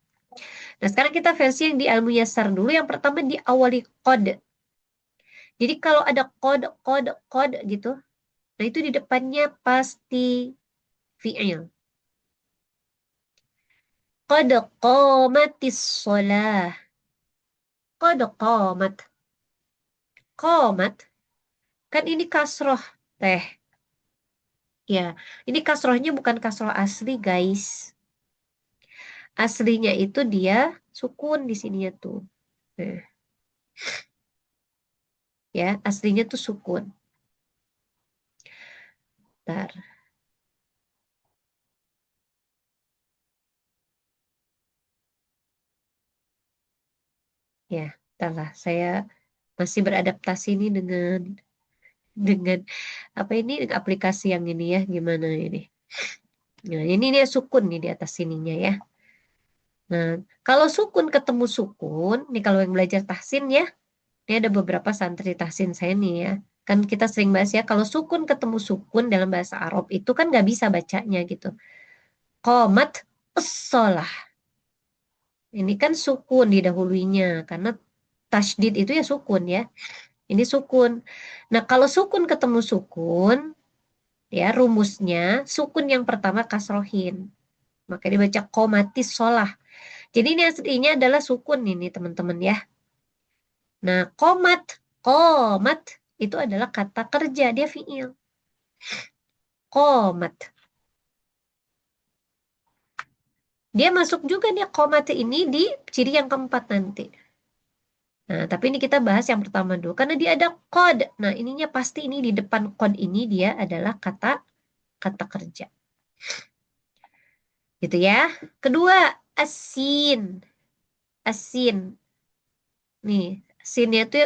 Nah, sekarang kita versi yang di Al-Muyassar dulu. Yang pertama diawali kode. Jadi kalau ada kode gitu, nah itu di depannya pasti fi'il. Qad qamatis shalah. Qad qamat. Qamat. Kan ini kasroh teh. Ya, ini kasrohnya bukan kasroh asli, guys. Aslinya itu dia sukun di sininya tuh. Nah, ya, aslinya tuh sukun. Bentar. Ya, entahlah. Saya masih beradaptasi nih dengan apa ini, dengan aplikasi yang ini ya, gimana ini. Nah, ini dia sukun nih di atas sininya ya. Nah, kalau sukun ketemu sukun, nih kalau yang belajar tahsin ya, ini ada beberapa santri tahsin saya nih ya. Kan kita sering bahas ya, kalau sukun ketemu sukun dalam bahasa Arab itu kan nggak bisa bacanya gitu. Qomat as-shalah. Ini kan sukun didahulunya, karena tasydid itu ya sukun ya. Ini sukun. Nah, kalau sukun ketemu sukun, ya rumusnya sukun yang pertama kasrohin. Maka dibaca qomatis sholah. Jadi ini aslinya adalah sukun ini teman-teman ya. Nah, qomat itu adalah kata kerja, dia fiil. Qomat. Dia masuk juga dia qomat ini di ciri yang keempat nanti. Nah, tapi ini kita bahas yang pertama dulu karena dia ada qad. Nah, ininya pasti ini di depan qad ini dia adalah kata kerja. Gitu ya. Kedua, asin. Asin. Nih, sinnya itu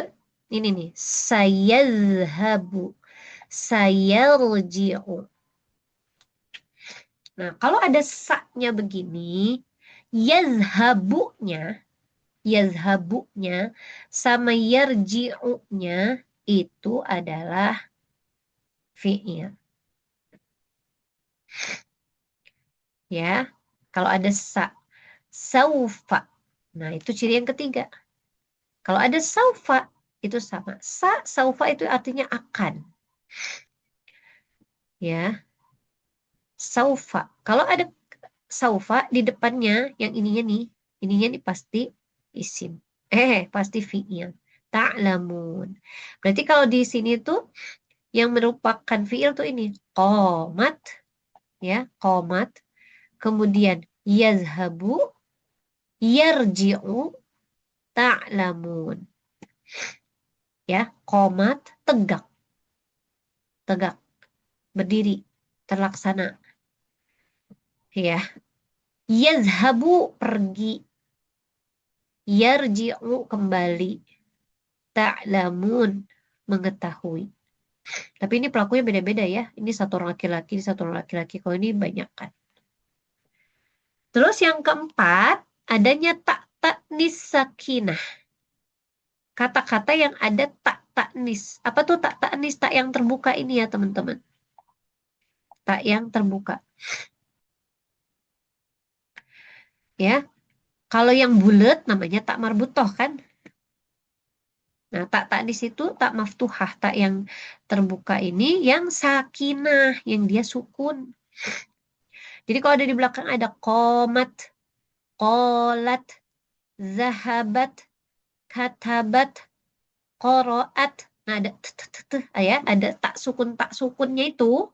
ini nih, sayazhabu, sayarji'u. Nah, kalau ada saknya begini, yazhabunya, yazhabunya sama yarji'unya itu adalah fi'il. Ya, kalau ada sa, saufa. Nah, itu ciri yang ketiga. Kalau ada saufa, itu sama. Saufa itu artinya akan. Ya, saufa. Kalau ada saufa di depannya, yang ininya nih pasti isim. Pasti fi'il. Ta'lamun. Berarti kalau di sini tuh yang merupakan fi'il tuh ini. Qomat. Ya, qomat. Kemudian yazhabu, yarji'u, ta'lamun. Ya, qomat, tegak. Tegak. Berdiri. Terlaksana. Ya. Yazhabu, pergi. Yarji'u, kembali. Ta'lamun, mengetahui. Tapi ini pelakunya beda-beda ya. Ini satu orang laki-laki, satu orang laki-laki. Kalau ini banyak kan. Terus yang keempat, adanya tak taknis sakinah. Kata-kata yang ada tak taknis. Apa tuh tak taknis? Tak yang terbuka ini ya teman-teman. Tak yang terbuka. Ya. Kalau yang bulat namanya tak marbutoh kan. Nah, tak taknis itu tak maftuhah. Tak yang terbuka ini yang sakinah. Yang dia sukun. Jadi kalau ada di belakang ada qomat, qolat, zahabat, katabat, qoroat. Nah, ada ya, ada tak sukunnya itu.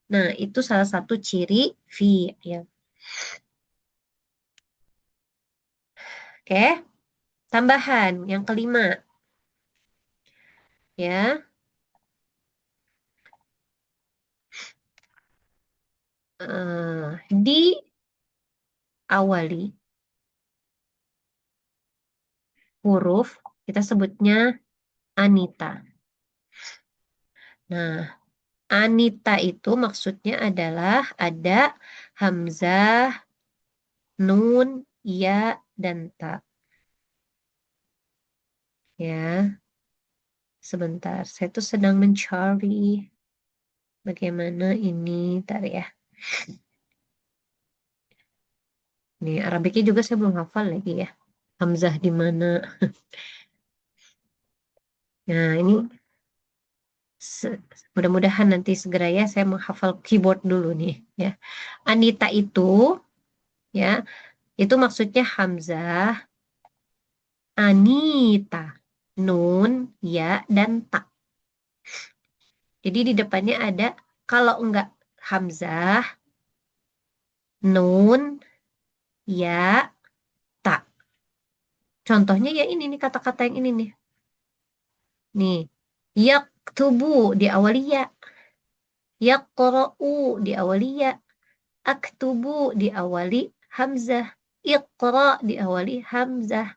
Nah, itu salah satu ciri fi'il. Oke. Tambahan yang kelima. Ya. Diawali huruf kita sebutnya Anita. Nah, Anita itu maksudnya adalah ada hamzah, nun, ya, dan ta. Ya, sebentar. Saya tuh sedang mencari bagaimana ini. Ntar ya. Nih, Arabiknya juga saya belum hafal lagi ya. Hamzah di mana. Nah, ini mudah-mudahan nanti segera ya saya menghafal keyboard dulu nih ya. Anita itu ya, itu maksudnya hamzah, Anita, nun, ya, dan ta. Jadi di depannya ada, kalau enggak hamzah, nun, ya, ta. Contohnya ya ini nih kata-kata yang ini nih. Nih, yaktubu diawali ya, yaqra'u diawali ya, aktubu diawali hamzah, iqra diawali hamzah.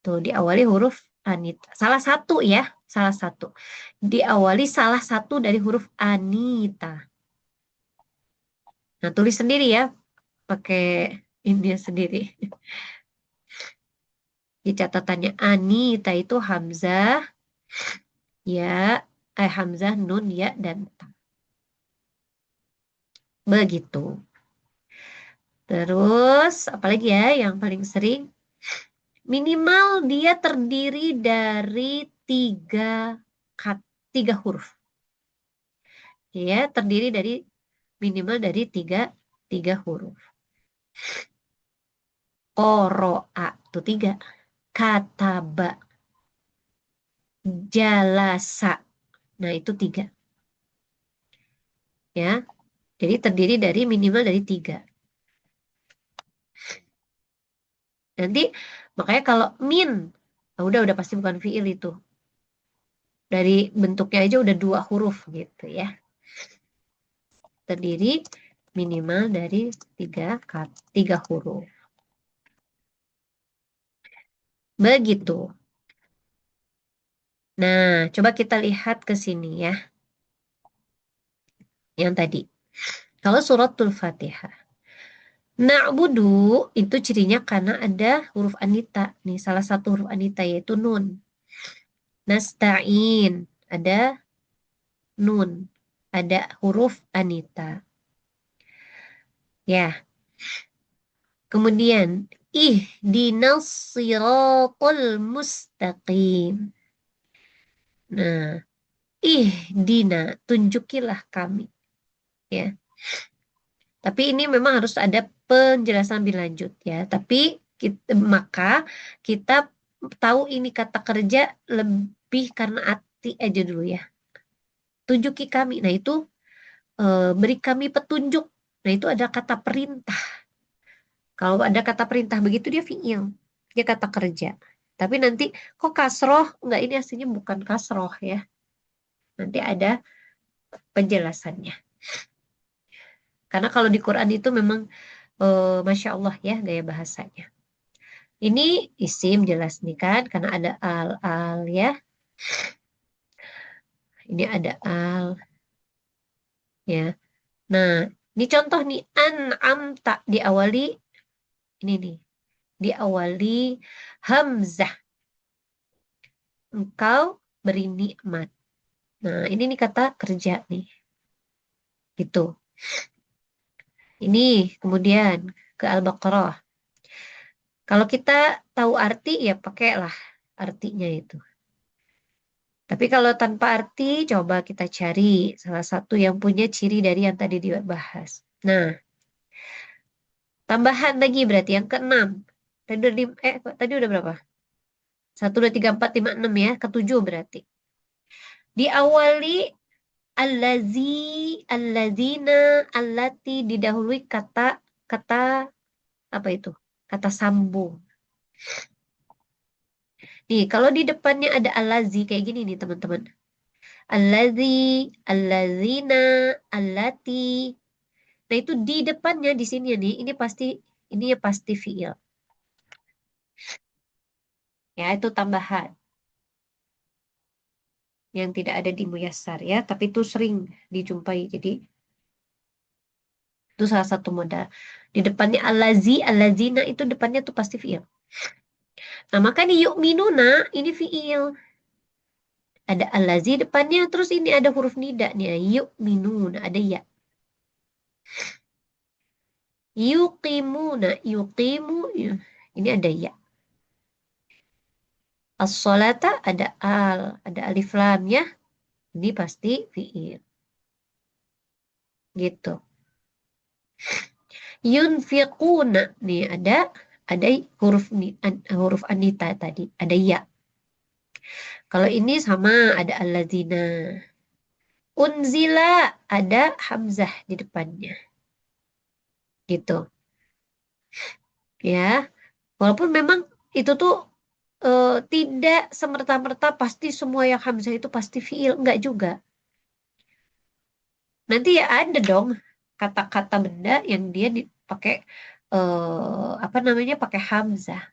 Tuh diawali huruf anita. Salah satu ya, salah satu. Diawali salah satu dari huruf anita. Nah, tulis sendiri ya, pakai ini sendiri. Di catatannya anita itu hamzah, ya, hamzah, nun, ya, dan ta. Begitu. Terus, apalagi ya yang paling sering? Minimal dia terdiri dari tiga huruf. Ya, terdiri dari minimal dari tiga huruf. Qoro'a itu 3. Kataba. Jalasa. Nah, itu 3. Ya, jadi terdiri dari minimal dari 3. Nanti makanya kalau min, udah pasti bukan fiil itu. Dari bentuknya aja udah 2 huruf gitu ya. Terdiri minimal dari 3 huruf. Begitu. Nah, coba kita lihat ke sini ya. Yang tadi. Kalau suratul Fatihah. Na'budu itu cirinya karena ada huruf anita. Nih, salah satu huruf anita yaitu nun. Nasta'in ada nun. Ada huruf anita. Ya. Kemudian ihdinas siratal mustaqim. Nah, ihdina, tunjukilah kami. Ya. Tapi ini memang harus ada penjelasan lebih lanjut ya. Tapi maka kita tahu ini kata kerja lebih karena arti aja dulu ya. Tunjuki kami. Nah itu beri kami petunjuk. Nah itu ada kata perintah. Kalau ada kata perintah begitu dia fi'il. Dia kata kerja. Tapi nanti kok kasroh? Enggak, ini aslinya bukan kasroh ya. Nanti ada penjelasannya. Karena kalau di Quran itu memang Masya Allah ya gaya bahasanya. Ini isim jelas nih kan. Karena ada al ya. Ini ada al. Ya. Nah ini contoh nih. An'amta diawali. Ini nih. Diawali hamzah. Engkau beri nikmat. Nah, ini nih kata kerja nih. Gitu. Ini kemudian ke Al-Baqarah. Kalau kita tahu arti ya pakailah artinya itu. Tapi kalau tanpa arti coba kita cari salah satu yang punya ciri dari yang tadi dibahas. Nah, tambahan lagi berarti yang ke-6. Tadi udah berapa? 1, 2, 3, 4, 5, 6 ya. Ke-7 berarti. Diawali allazina, allati didahului kata apa itu? Kata sambung. Nih, kalau di depannya ada allazi kayak gini nih teman-teman. Allazi, allazina, allati. Nah, itu di depannya di sini nih, ini ya pasti fiil. Ya, itu tambahan. Yang tidak ada di muyassar ya, tapi itu sering dijumpai. Jadi itu salah satu modal. Di depannya allazi, allazina itu depannya tuh pasti fiil. Nah, maka di yu'minuna ini fiil. Ada allazi depannya, terus ini ada huruf nida nih, yu'minuna, ada ya. Yuqimuna, yuqimu, ini ada ya. As-sholata ada ada alif lam ya. Ini pasti fiil. Gitu. Yunfiquna nih ada huruf anita tadi, ada ya. Kalau ini sama ada allazina. Unzila ada hamzah di depannya. Gitu. Ya. Walaupun memang itu tuh tidak semerta-merta pasti semua yang hamzah itu pasti fiil. Enggak juga. Nanti ya ada dong kata-kata benda yang dia dipakai apa namanya pakai hamzah.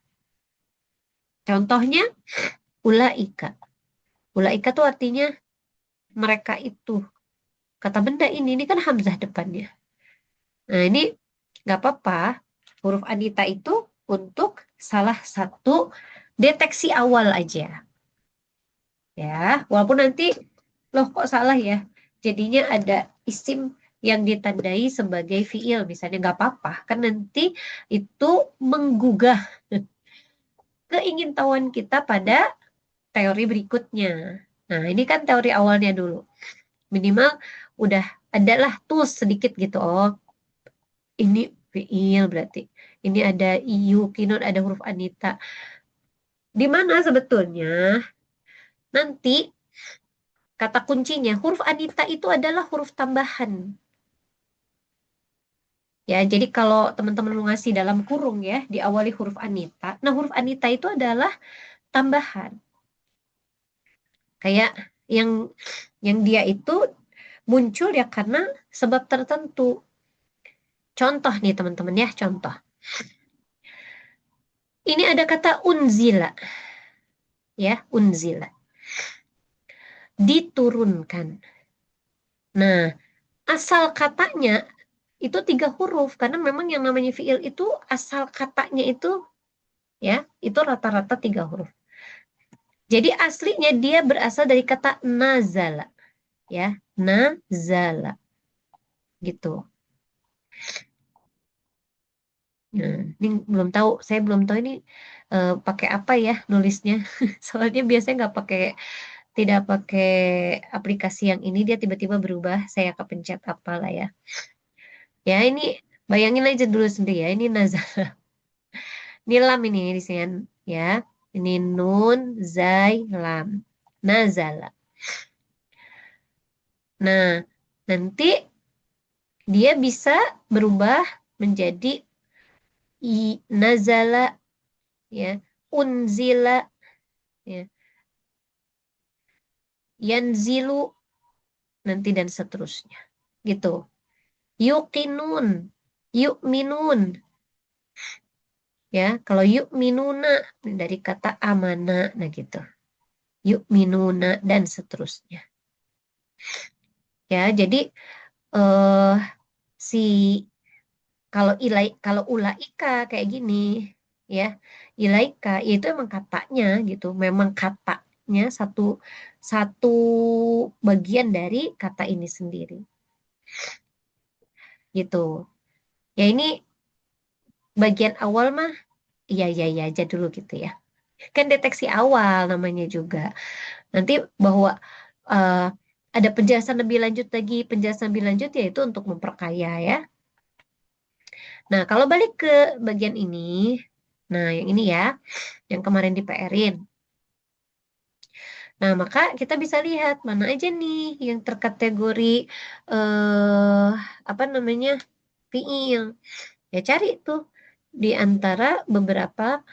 Contohnya ulaika. Ulaika tuh artinya mereka itu. Kata benda ini kan hamzah depannya. Nah ini nggak apa-apa. Huruf anita itu untuk salah satu deteksi awal aja. Ya, walaupun nanti loh kok salah ya. Jadinya ada isim yang ditandai sebagai fiil misalnya nggak apa-apa kan nanti itu menggugah keingintahuan kita pada teori berikutnya. Nah, ini kan teori awalnya dulu. Minimal udah adalah tools sedikit gitu. Oh, ini fiil berarti. Ini ada iyu, kinun, ada huruf anita. Di mana sebetulnya nanti kata kuncinya huruf anita itu adalah huruf tambahan. Ya, jadi kalau teman-teman mau ngasih dalam kurung ya, diawali huruf anita. Nah, huruf anita itu adalah tambahan. Kayak yang dia itu muncul ya karena sebab tertentu. Contoh nih teman-teman ya, contoh. Ini ada kata unzila. Ya, unzila. Diturunkan. Nah, asal katanya itu 3 huruf karena memang yang namanya fiil itu asal katanya itu ya, itu rata-rata 3 huruf. Jadi aslinya dia berasal dari kata nazala. Ya, nazala. Gitu. Nah, ini belum tahu, saya belum tahu ini pakai apa ya nulisnya. Soalnya biasanya nggak pakai, tidak pakai aplikasi yang ini, dia tiba-tiba berubah. Saya kepencet apalah ya. Ya ini bayangin aja dulu sendiri ya. Ini nazala. Ini lam ini di sini ya. Ini nun, zai, lam. Nazala. Nah, nanti dia bisa berubah menjadi nazala ya, unzila ya, yanzilu nanti dan seterusnya. Gitu. Yuqinun, yu'minun. Ya, kalau yu'minuna dari kata amana, nah gitu. Yu'minuna dan seterusnya. Ya, jadi si kalau ulaika kayak gini ya, ilaika itu emang katanya gitu, memang katanya satu satu bagian dari kata ini sendiri. Gitu. Ya ini bagian awal mah iya iya iya aja dulu gitu ya. Kan deteksi awal namanya juga. Nanti bahwa eh, ada penjelasan lebih lanjut lagi, penjelasan lebih lanjut yaitu untuk memperkaya ya. Nah, kalau balik ke bagian ini, nah yang ini ya, yang kemarin di PR-in. Nah, maka kita bisa lihat mana aja nih yang terkategori apa namanya fiil. Ya cari tuh di antara beberapa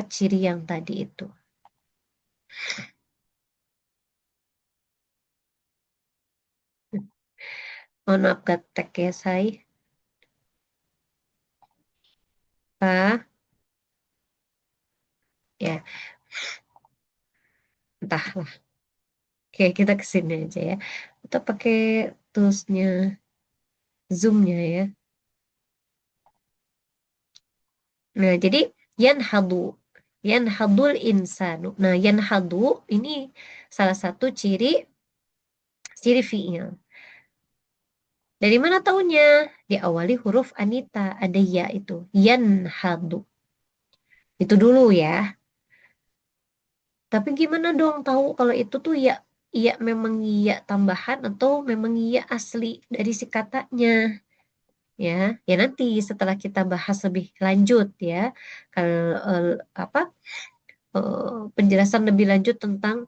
ciri yang tadi itu. Mohon maaf gaptek ya say. Pak, ya entahlah. Oke, kita kesini aja ya. Kita pakai toolsnya, zoomnya ya. Nah, jadi yanhadu, yanhadul insanu. Nah, yanhadu ini salah satu ciri fiil. Dari mana taunya? Diawali huruf anita, ada ya itu. Yanhadu. Itu dulu ya. Tapi gimana dong tahu kalau itu tuh ya, ya memang ya tambahan atau memang ya asli dari si katanya? Ya, ya nanti setelah kita bahas lebih lanjut ya. Kalau apa penjelasan lebih lanjut tentang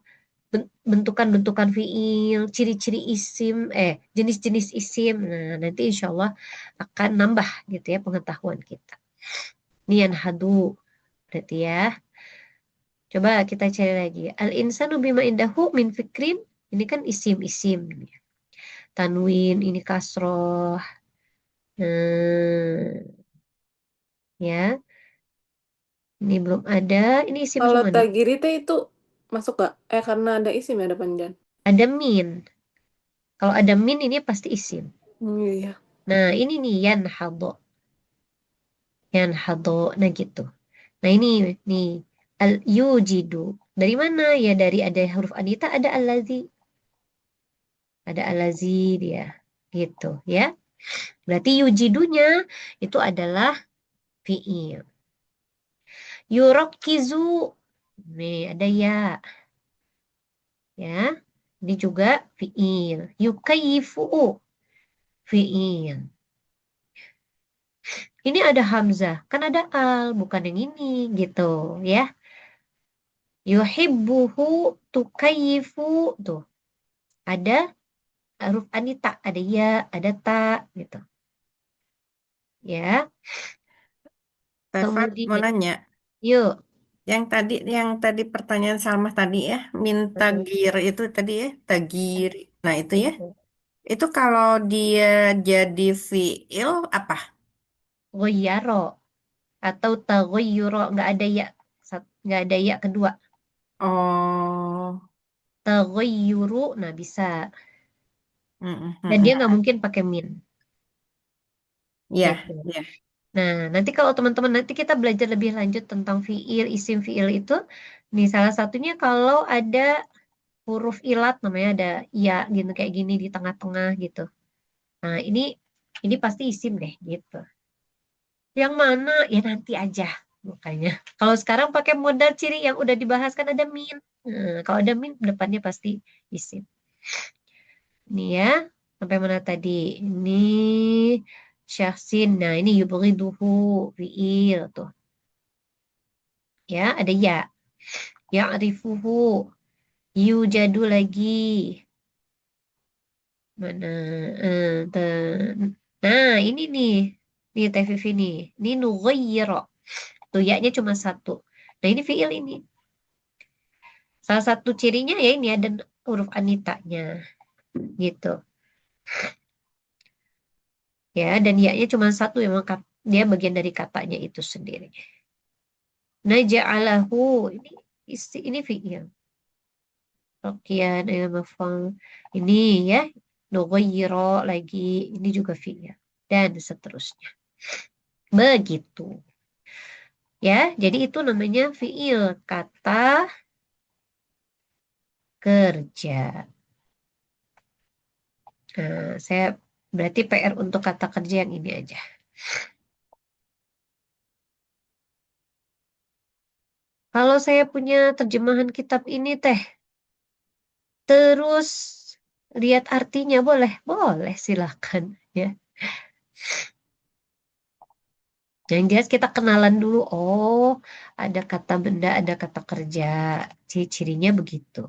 bentukan-bentukan fiil, ciri-ciri isim, jenis-jenis isim. Nah, nanti insya Allah akan nambah gitu ya pengetahuan kita. Ini yang hadu berarti ya. Coba kita cari lagi. Al-insanu bima indahu min fikrin. Ini kan isim-isim. Tanwin, ini kasroh. Ya. Ini belum ada. Ini isim Kalau semua nih. tagiri teh itu masuk gak? Karena ada isim ya depan jan. Ada min. Kalau ada min ini pasti isim. Iya. Nah, ini nih yanhado. Yanhado. Nah, gitu. Nah, ini nih al yujidu. Dari mana? Ya dari ada huruf anita, ada allazi. Ada allazi dia. Gitu ya. Berarti yujidunya itu adalah fi'il. Yurokizu. Nih, ada ya. Ya. Ini juga fi'il. Yukayifu. Fi'il. Ini ada hamzah. Kan ada al. Bukan yang ini. Gitu ya. Yuhibbuhu tukayifu. Tuh. Ada huruf anita. Ada ya. Ada ta. Gitu. Ya. Tefat mau Kemudian. nanya, Yuk. yang tadi pertanyaan Salma tadi ya, minta gir itu tadi ya, tagir. Nah itu ya, itu kalau dia jadi fiil apa? Goyaro. Atau tagoyuro. Nggak ada ya. Nggak ada ya kedua. Oh, Tagoyuru. Nah bisa. mm, mm, Dan mm, dia mm. nggak mungkin pakai min. Ya, Gitu. ya. Nah, nanti kalau teman-teman nanti kita belajar lebih lanjut tentang fiil, isim fiil itu. Nih salah satunya kalau ada huruf ilat namanya ada ya gitu kayak gini di tengah-tengah gitu. Nah, ini pasti isim deh gitu. Yang mana? Ya nanti aja makanya. Kalau sekarang pakai modal ciri yang udah dibahas kan ada min. Nah, kalau ada min depannya pasti isim. Ini ya. Sampai mana tadi? Ini syahsin. Nah, ini yubghiduhu fiil tuh. Ya, ada ya. Ya'rifuhu. Yujadu lagi. Mana? Nah, ini nih. Nih, Teh Vivi nih. Ini nughayyira. Tuh, ya-nya cuma satu. Nah, ini fiil ini. Salah satu cirinya ya ini ada huruf anitanya. Gitu. Ya, dan ya-nya cuma satu. Emang dia bagian dari katanya itu sendiri. Naja'alahu. Ini fiil. Rokian, maf'ul. Ini ya. Nughayyira lagi. Ini juga fiil. Dan seterusnya. Begitu. Ya, jadi itu namanya fiil, kata kerja. Nah, saya berarti PR untuk kata kerja yang ini aja. Kalau saya punya terjemahan kitab ini teh, terus lihat artinya boleh? Boleh, silakan ya. Yang jelas kita kenalan dulu. Oh, ada kata benda, ada kata kerja. Ciri-cirinya begitu.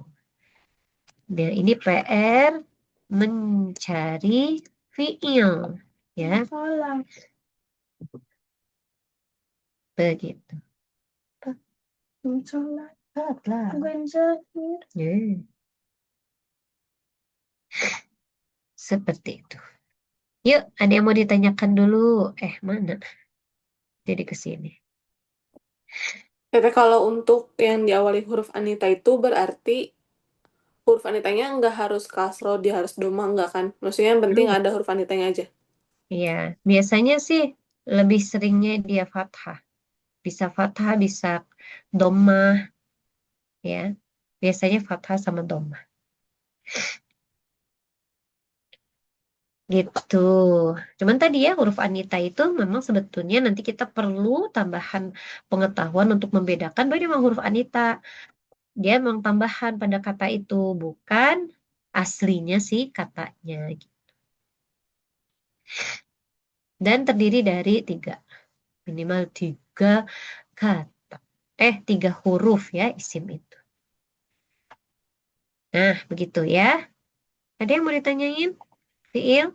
Nah, ini PR mencari fiil. Ya, begitu. Ya, seperti itu. Yuk, ada yang mau ditanyakan dulu? Mana? Jadi ke sini. Tapi kalau untuk yang diawali huruf anita itu berarti huruf anitanya nggak harus kasro, dia harus doma, nggak kan? Maksudnya yang penting ada huruf anitanya aja. Iya, biasanya sih lebih seringnya dia fathah. Bisa fathah, bisa domah, ya. Biasanya fathah sama domah. Gitu. Cuman tadi ya huruf anita itu memang sebetulnya nanti kita perlu tambahan pengetahuan untuk membedakan bahwa dia memang huruf anita. Dia memang tambahan pada kata itu, bukan aslinya sih katanya. Dan terdiri dari minimal tiga kata. 3 huruf ya isim itu. Nah, begitu ya. Ada yang mau ditanyain? Fiil?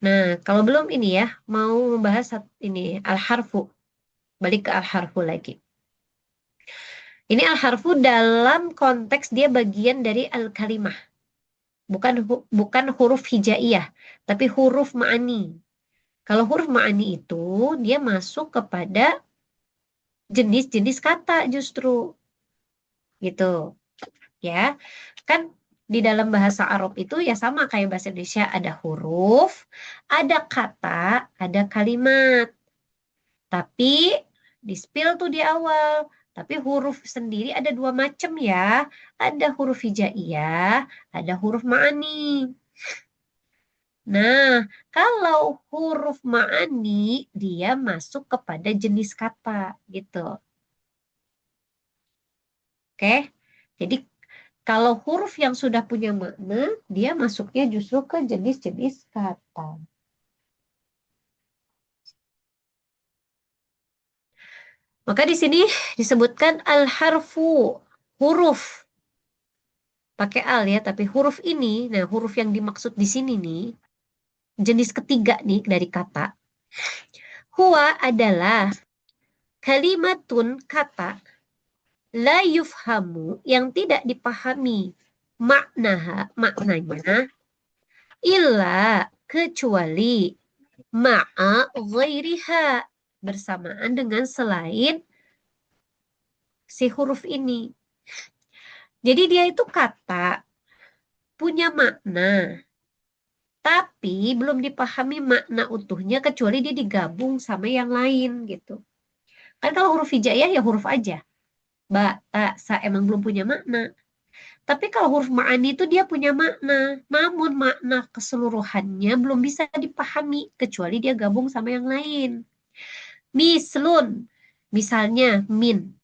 Nah, kalau belum ini ya, mau membahas ini al-harfu. Balik ke al-harfu lagi. Ini al-harfu dalam konteks dia bagian dari al-kalimah. Bukan huruf hijaiyah, tapi huruf ma'ani. Kalau huruf ma'ani itu dia masuk kepada jenis-jenis kata justru gitu ya. Kan di dalam bahasa Arab itu ya sama kayak bahasa Indonesia, ada huruf, ada kata, ada kalimat. Tapi di spill tuh di awal. Tapi huruf sendiri ada 2 macam ya. Ada huruf hijaiyah, ada huruf ma'ani. Nah, kalau huruf ma'ani dia masuk kepada jenis kata gitu. Oke. Jadi kalau huruf yang sudah punya makna, dia masuknya justru ke jenis-jenis kata. Maka di sini disebutkan al-harfu, huruf. Pakai al ya, tapi huruf ini, nah huruf yang dimaksud di sini nih, jenis ketiga nih dari kata. Huwa adalah kalimatun kata la yufhamu yang tidak dipahami maknanya illa kecuali ma'a ghairiha bersamaan dengan selain si huruf ini. Jadi dia itu kata punya makna, tapi belum dipahami makna utuhnya kecuali dia digabung sama yang lain gitu. Kan kalau huruf hijaiyah ya huruf aja. Ba, ta, sa emang belum punya makna. Tapi kalau huruf ma'ani itu dia punya makna. Namun makna keseluruhannya belum bisa dipahami kecuali dia gabung sama yang lain. Mislun, misalnya min.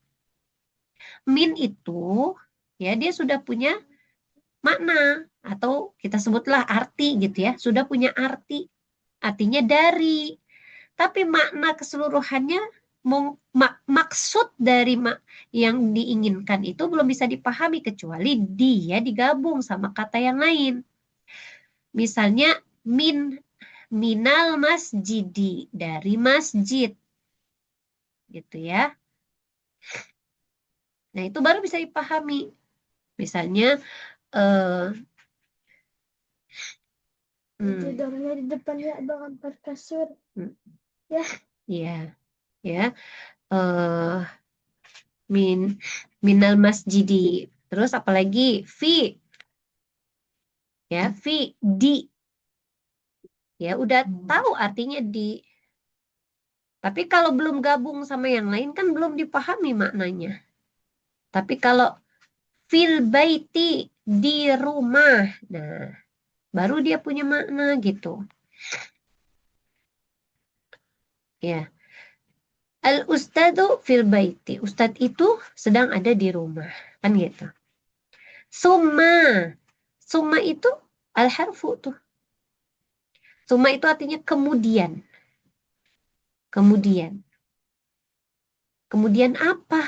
Min itu ya dia sudah punya makna atau kita sebutlah arti gitu ya. Sudah punya arti. Artinya dari. Tapi makna keseluruhannya maksud dari yang diinginkan itu belum bisa dipahami kecuali dia digabung sama kata yang lain. Misalnya minal masjidi, dari masjid. Gitu ya. Nah, itu baru bisa dipahami. Misalnya tidurnya di depannya dengan kasur. Ya. Iya. Ya. Minal masjidi. Terus apalagi fi. Ya, fi di. Ya, udah tahu artinya di. Tapi kalau belum gabung sama yang lain kan belum dipahami maknanya. Tapi kalau fil baiti di rumah. Nah, baru dia punya makna gitu. Ya. Al ustadu fil baiti. Ustad itu sedang ada di rumah. Kan gitu. Summa. Summa itu al-harfu tuh. Summa itu artinya kemudian. Kemudian. Kemudian apa?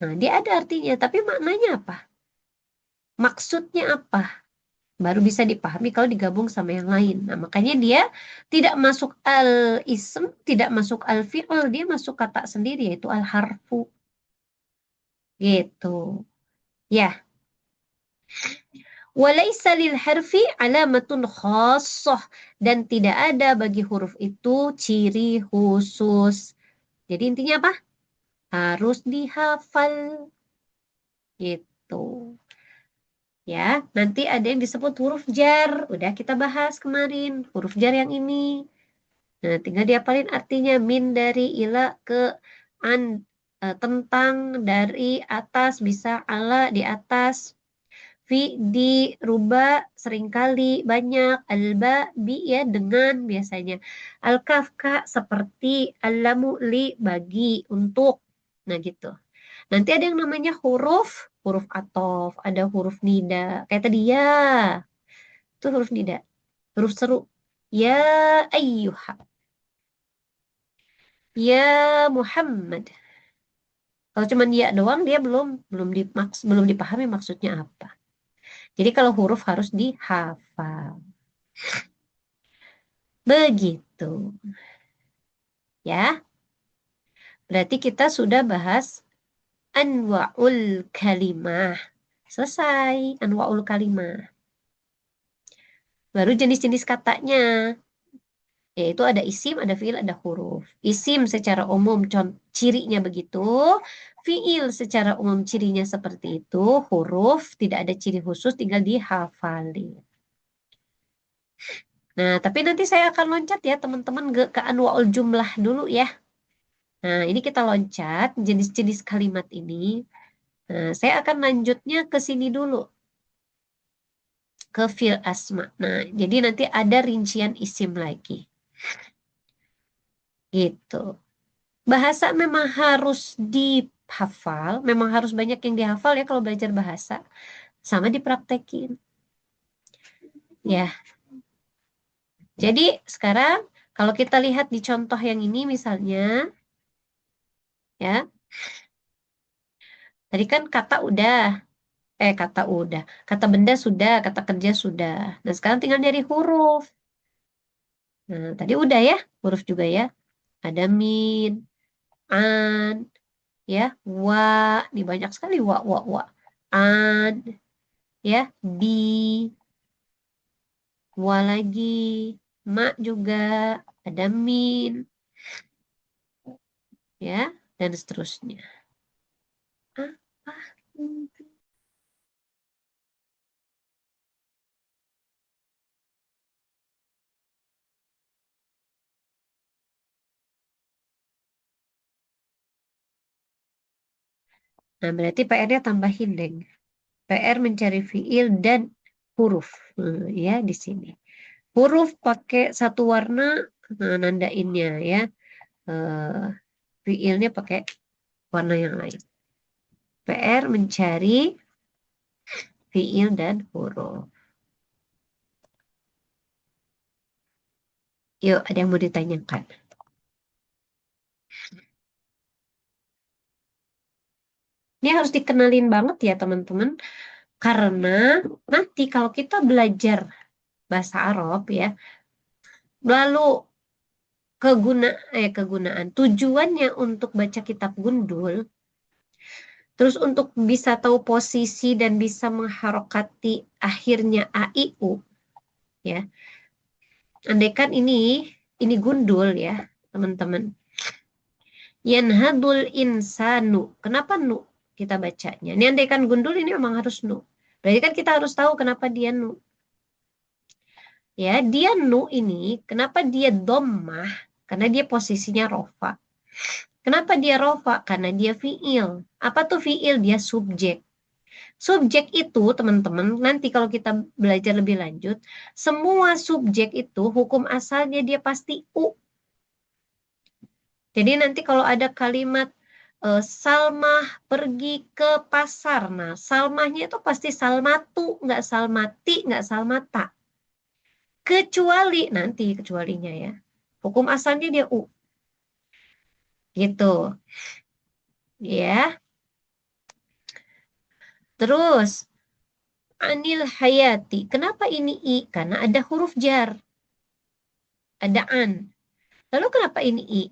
Nah, dia ada artinya, tapi maknanya apa? Maksudnya apa? Baru bisa dipahami kalau digabung sama yang lain. Nah, makanya dia tidak masuk al-ism, tidak masuk al-fi'l, dia masuk kata sendiri, yaitu al-harfu. Gitu. Ya. Walaysa lil harfi alamatun khassah. Dan tidak ada bagi huruf itu ciri khusus. Jadi intinya apa? Harus dihafal. Gitu. Ya, nanti ada yang disebut huruf jar. Udah kita bahas kemarin. Huruf jar yang ini. Nah, tinggal dihafalin artinya. Min dari ila ke an. Tentang dari atas bisa ala di atas. Fi di ruba seringkali banyak. Alba bi ya dengan biasanya. Al-kaf ka seperti al-lamu li bagi untuk. Nah gitu. Nanti ada yang namanya huruf atof, ada huruf nida. Kayak tadi ya, itu huruf nida. Huruf seru. Ya ayyuha. Ya Muhammad. Kalau cuma ya doang dia belum dipahami maksudnya apa. Jadi kalau huruf harus dihafal. Begitu. Ya. Berarti kita sudah bahas anwa'ul kalimah. Selesai anwa'ul kalimah. Baru jenis-jenis katanya. Yaitu ada isim, ada fiil, ada huruf. Isim secara umum cirinya begitu. Fiil secara umum cirinya seperti itu. Huruf tidak ada ciri khusus, tinggal dihafalin. Nah, tapi nanti saya akan loncat ya teman-teman ke anwa'ul jumlah dulu ya. Nah, ini kita loncat jenis-jenis kalimat ini. Nah, saya akan lanjutnya ke sini dulu. Ke fi'il asma. Nah, jadi nanti ada rincian isim lagi. Gitu. Bahasa memang harus dihafal, memang harus banyak yang dihafal ya kalau belajar bahasa. Sama dipraktekin. Ya. Jadi sekarang kalau kita lihat di contoh yang ini misalnya, ya. Tadi kan kata benda sudah, kata kerja sudah. Nah sekarang tinggal dari huruf. Nah tadi udah ya, huruf juga ya. Ada min, an, ya, wa, ini banyak sekali wa. An, ya, bi, wa lagi, ma juga, ada min, ya, dan seterusnya. Ah, ah, hmm. Nah, berarti PR-nya tambahin, Deng. PR mencari fiil dan huruf, ya, di sini. Huruf pakai satu warna, nandainnya, ya. Fiilnya pakai warna yang lain. PR mencari fiil dan huruf. Yuk, ada yang mau ditanyakan? Ini harus dikenalin banget ya teman-teman. Karena nanti kalau kita belajar bahasa Arab ya, lalu kegunaan tujuannya untuk baca kitab gundul, terus untuk bisa tahu posisi dan bisa mengharokati akhirnya a i u ya. Andaikan ini gundul ya, teman-teman. Yanhadul insanu. Kenapa nu kita bacanya? Ini andaikan gundul ini memang harus nu. Berarti kan kita harus tahu kenapa dia nu. Ya, dia nu ini kenapa dia dhammah? Karena dia posisinya rofa. Kenapa dia rofa? Karena dia fiil. Apa tuh fiil? Dia subjek. Subjek itu, teman-teman, nanti kalau kita belajar lebih lanjut, semua subjek itu hukum asalnya dia pasti u. Jadi nanti kalau ada kalimat Salmah pergi ke pasar, nah salmahnya itu pasti salmatu, nggak salmati, nggak salmata. Kecualinya ya, hukum asalnya dia u. Gitu. Ya. Terus anil hayati. Kenapa ini i? Karena ada huruf jar. Ada an. Lalu kenapa ini i?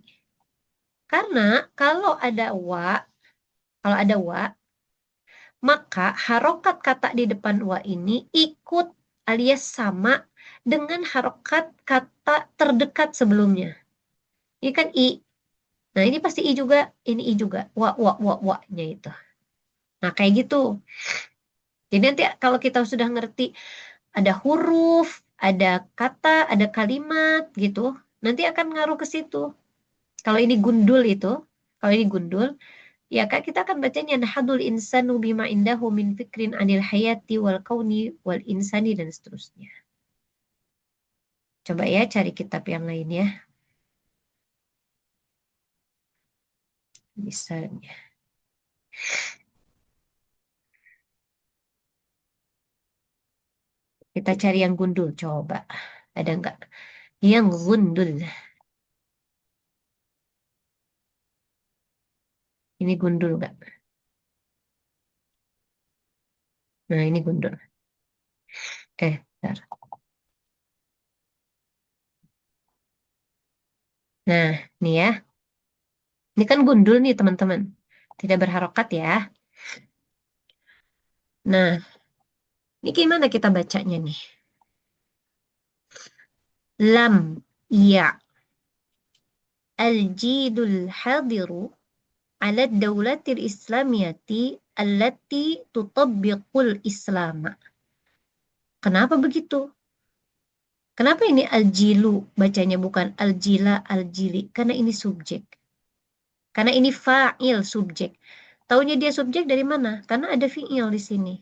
Karena kalau ada wa, maka harokat kata di depan wa ini ikut alias sama dengan harokat kata terdekat sebelumnya. Ini kan i. Nah ini pasti i juga, ini i juga. Wa-nya itu. Nah kayak gitu. Jadi nanti kalau kita sudah ngerti ada huruf, ada kata, ada kalimat gitu, nanti akan ngaruh ke situ. Kalau ini gundul ya Kak kita akan bacanya nahadul insanu bima indahu min fikrin anil hayati wal kauni wal insani dan seterusnya. Coba ya cari kitab yang lain ya. Misalnya. Kita cari yang gundul coba. Ada enggak? Yang gundul. Ini gundul nggak? Nah, ini gundul. Bentar. Nah, nih ya. Ini kan gundul nih, teman-teman. Tidak berharokat ya. Nah, ini gimana kita bacanya nih? Lam ya al-jidul hadiru ala daulatil islamiyati allati tutabbiqul islama. Kenapa begitu? Kenapa ini al-jilu bacanya bukan al-jila, al-jili? Karena ini subjek. Karena ini fa'il subjek. Taunya dia subjek dari mana? Karena ada fi'il di sini.